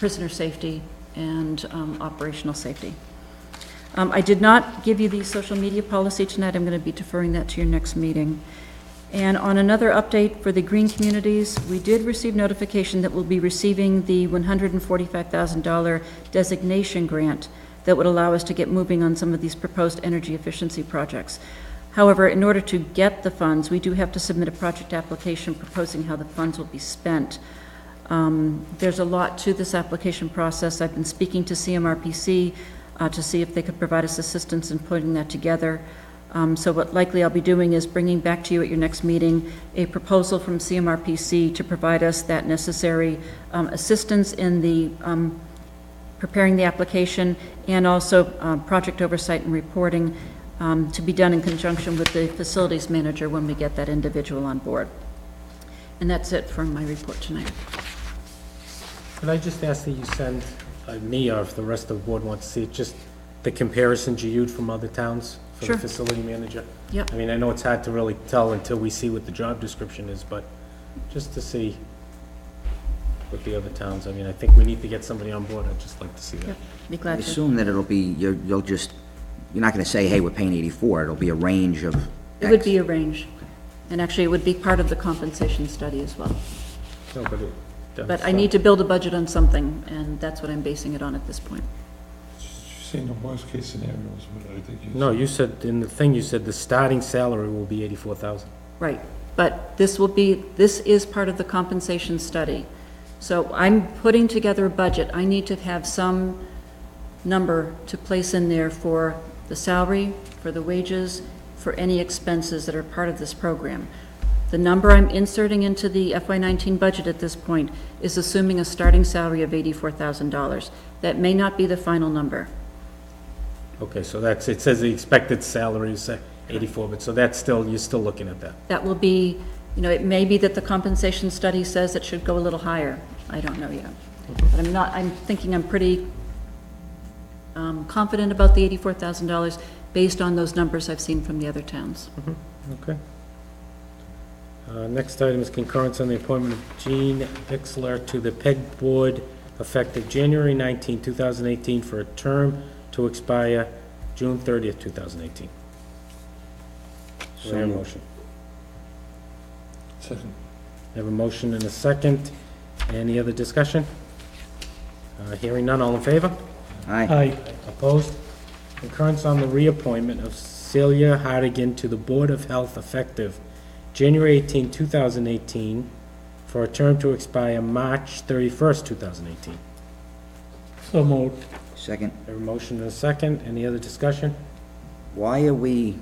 prisoner safety and operational safety. I did not give you the social media policy tonight. I'm going to be deferring that to your next meeting. And on another update for the green communities, we did receive notification that we'll be receiving the $145,000 designation grant that would allow us to get moving on some of these proposed energy efficiency projects. However, in order to get the funds, we do have to submit a project application proposing how the funds will be spent. There's a lot to this application process. I've been speaking to CMRPC to see if they could provide us assistance in putting that together. So what likely I'll be doing is bringing back to you at your next meeting a proposal from CMRPC to provide us that necessary assistance in the preparing the application, and also project oversight and reporting to be done in conjunction with the facilities manager when we get that individual on board. And that's it for my report tonight. Could I just ask that you send me, or if the rest of the board wants to see it, just the comparisons you used from other towns for Sure. the facility manager? Yep. I mean, I know it's hard to really tell until we see what the job description is, but just to see what the other towns, I mean, I think we need to get somebody on board. I'd just like to see that. Yep. Be I glad to. assume that it'll be, you're not gonna say, hey, we're paying 84, it'll be a range of It would X. be a range. And actually, it would be part of the compensation study as well. No, but it does. But I need to build a budget on something, and that's what I'm basing it on at this point. You're saying the worst-case scenario is what I think you said. No, you said, in the thing, you said the starting salary will be 84,000. Right, but this is part of the compensation study. So I'm putting together a budget. I need to have some number to place in there for the salary, for the wages, for any expenses that are part of this program. The number I'm inserting into the FY19 budget at this point is assuming a starting salary of $84,000. That may not be the final number. Okay, so that's, it says the expected salary is 84, but so that's still, you're still looking at that. That will be, it may be that the compensation study says it should go a little higher. I don't know yet. But I'm thinking I'm pretty confident about the $84,000 based on those numbers I've seen from the other towns. Okay. Next item is concurrence on the appointment of Jean Bixler to the PEG Board effective January 19, 2018, for a term to expire June 30th, 2018. Do I hear a So- motion? Second. I have a motion and a second. Any other discussion? Hearing none, all in favor? Aye. Aye. Opposed? Concurrence on the reappointment of Celia Hardigan to the Board of Health effective January 18, 2018, for a term to expire March 31st, 2018. So moved. Second, I have a motion and a second. Any other discussion? why are we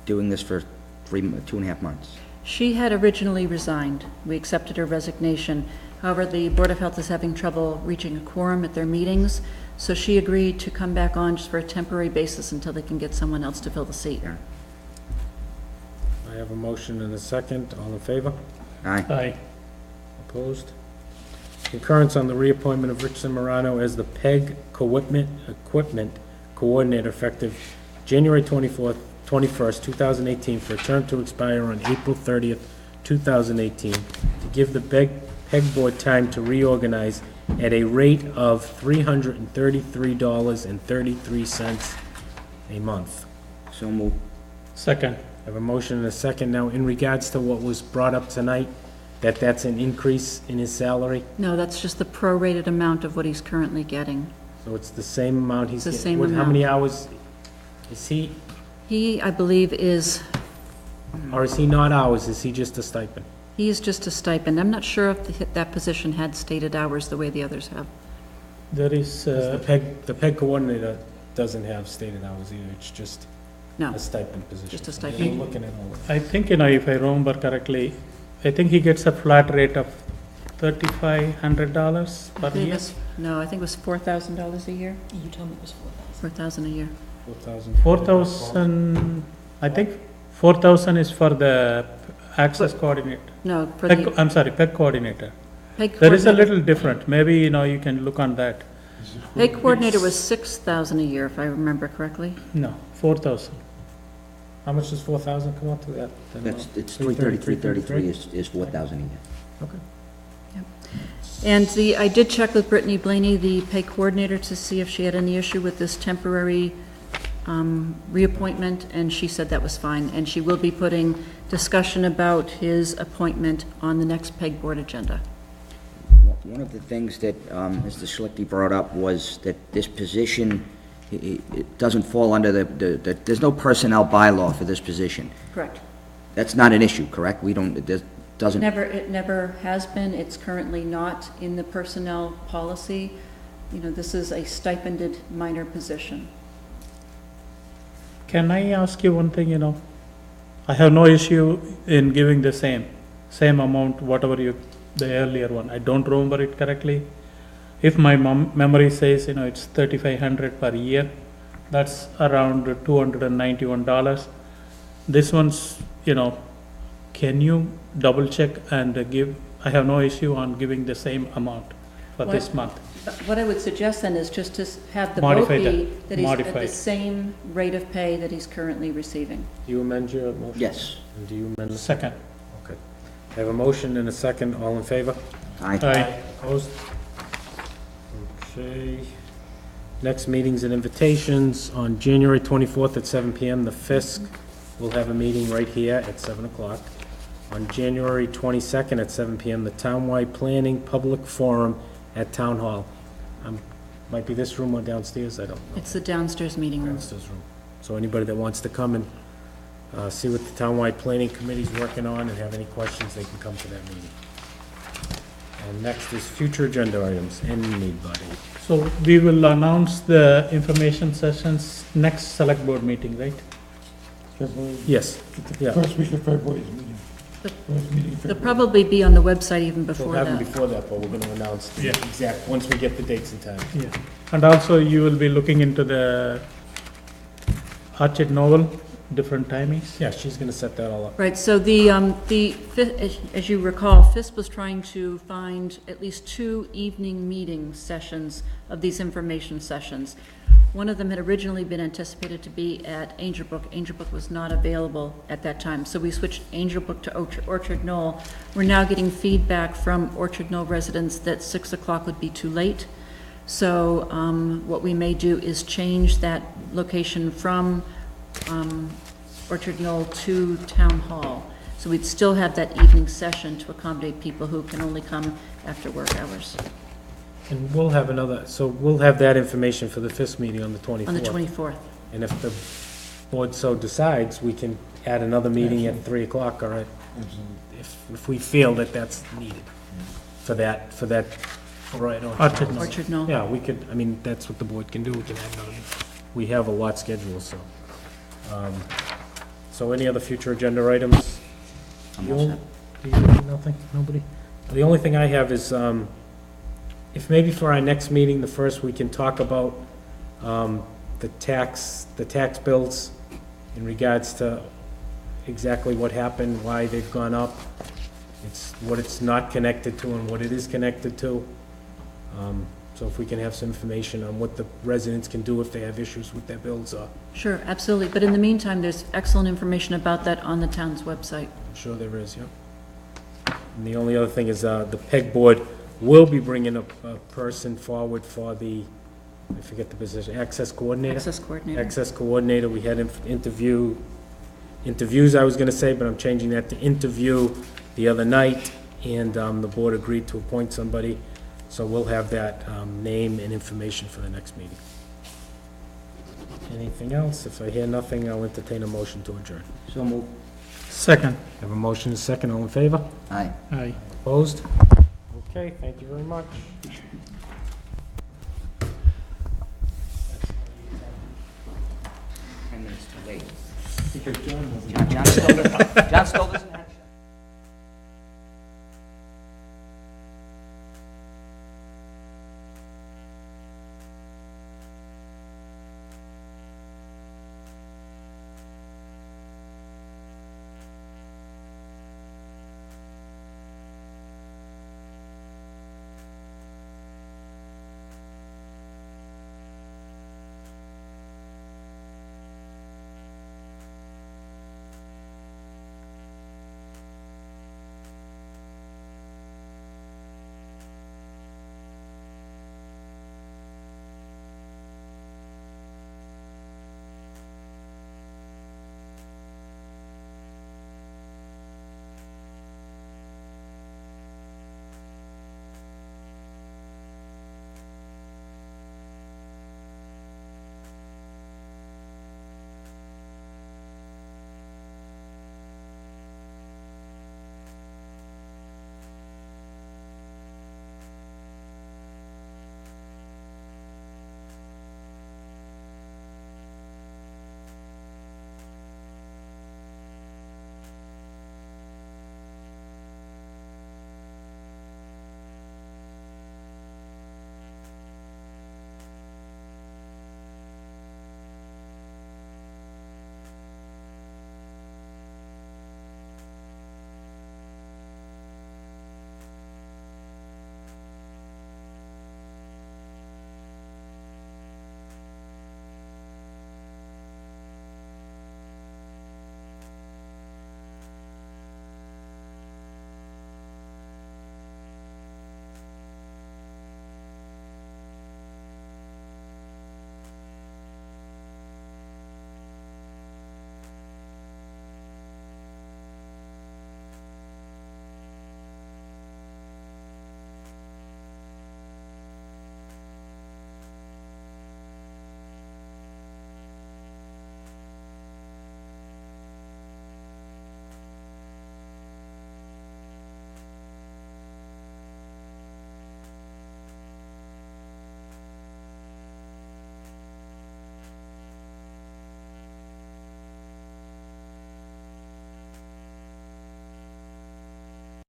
doing this for 2.5 months? She had originally resigned. We accepted her resignation. However, the Board of Health is having trouble reaching a quorum at their meetings, so she agreed to come back on just for a temporary basis until they can get someone else to fill the seat. I have a motion and a second. All in favor? Aye. Aye. Opposed? Concurrence on the reappointment of Richardson Morano as the PEG Equipment Coordinator effective January 21st, 2018, for a term to expire on April 30th, 2018, to give the PEG Board time to reorganize at a rate of $333.33 a month. So moved. Second. I have a motion and a second. Now, in regards to what was brought up tonight, that's an increase in his salary, No, that's just the prorated amount of what he's currently getting. so it's the same amount he's It's the getting. same How many hours is he, He, I believe, is or is he not hours, is he just a stipend? He is just a stipend. I'm not sure if that position had stated hours the way the others have. There is, The PEG coordinator doesn't have stated hours either, it's just No, a stipend position. Just a I'm stipend. looking at all of it. I think, if I remember correctly, I think he gets a flat rate of $3,500 I per believe year. it's- no, I think it was $4,000 a year, You told me it was 4,000. 4,000 a year. 4,000, I think 4,000 is for the access coordinator. No, for PEG, the I'm sorry, PEG coordinator. PEG There is a coordinator. little different, maybe, you can look on that. PEG coordinator was 6,000 a year, if I remember correctly. No, 4,000. How much does 4,000 come out to that? It's 333 is 4,000 a year. Okay. And I did check with Brittany Blaney, the PEG coordinator, to see if she had any issue with this temporary reappointment, and she said that was fine. And she will be putting discussion about his appointment on the next PEG Board agenda. One of the things that Mr. Schlichty brought up was that this position, it doesn't fall under there's no personnel bylaw for this position. Correct. That's not an issue, correct? We don't, it doesn't... It never has been. It's currently not in the personnel policy. You know, this is a stipended minor position. Can I ask you one thing, I have no issue in giving the same amount, whatever the earlier one. I don't remember it correctly. If my memory says, it's $3,500 per year, that's around $291. This one's, can you double check and give, I have no issue on giving the same amount for this month. What I would suggest then is just to have the vote Modify be that. that he's at the Modify. same rate of pay that he's currently receiving. Do you amend your motion? Yes. And do you amend the Second. Okay. I have a motion and a second. All in favor? Aye. Aye. Opposed? Okay. Next meetings and invitations on January 24th at 7 PM. The FISC will have a meeting right here at 7 o'clock. On January 22nd at 7 PM, the Townwide Planning Public Forum at Town Hall. Might be this room or downstairs, I don't know. It's the downstairs meeting room. Downstairs room. So anybody that wants to come and see what the Townwide Planning Committee's working on and have any questions, they can come to that meeting. And next is future agenda items. Anybody? So we will announce the information sessions next select board meeting, right? February, Yes. the Yeah. first week of February is meeting. The- First meeting in They'll February. probably be on the website even We'll before have them that. before that, but we're gonna announce the exact, once we get the dates and time. Yeah. And also you will be looking into the Archid Novel, different timings? Yeah, she's gonna set that all up. Right, so as you recall, FISP was trying to find at least 2 evening meeting sessions of these information sessions. One of them had originally been anticipated to be at Angel Brook. Angel Brook was not available at that time, so we switched Angel Brook to Orchard Knoll. We're now getting feedback from Orchard Knoll residents that 6 o'clock would be too late. So what we may do is change that location from Orchard Knoll to Town Hall. So we'd still have that evening session to accommodate people who can only come after work hours And we'll have we'll have that information for the FISC meeting on the 24th. on the 24th. And if the board so decides, we can add another meeting at 3 o'clock, all right? If we feel that that's needed for that, right, Archid Knoll. Orchard Knoll. Yeah, we could, that's what the board can do, we can add another, we have a lot scheduled, so. So any other future agenda items? I'm all set. Do you have nothing? Nobody? The only thing I have is, if maybe for our next meeting, the first, we can talk about the tax bills in regards to exactly what happened, why they've gone up, what it's not connected to and what it is connected to. So if we can have some information on what the residents can do if they have issues with their bills, I'm Sure, absolutely. But in the meantime, there's excellent information about that on the town's website. sure there is, yeah. And the only other thing is, the PEG board will be bringing a person forward for the, I forget the position, access coordinator? Access coordinator. Access coordinator, we had interviews, I was gonna say, but I'm changing that to interview the other night, and the board agreed to appoint somebody, so we'll have that name and information for the next meeting. Anything else? If I hear nothing, I'll entertain a motion to adjourn. So move. Second. Have a motion, and a second, all in favor? Aye. Aye. Opposed? Okay, thank you very much. 10 minutes too late. Because John wasn't. John still doesn't have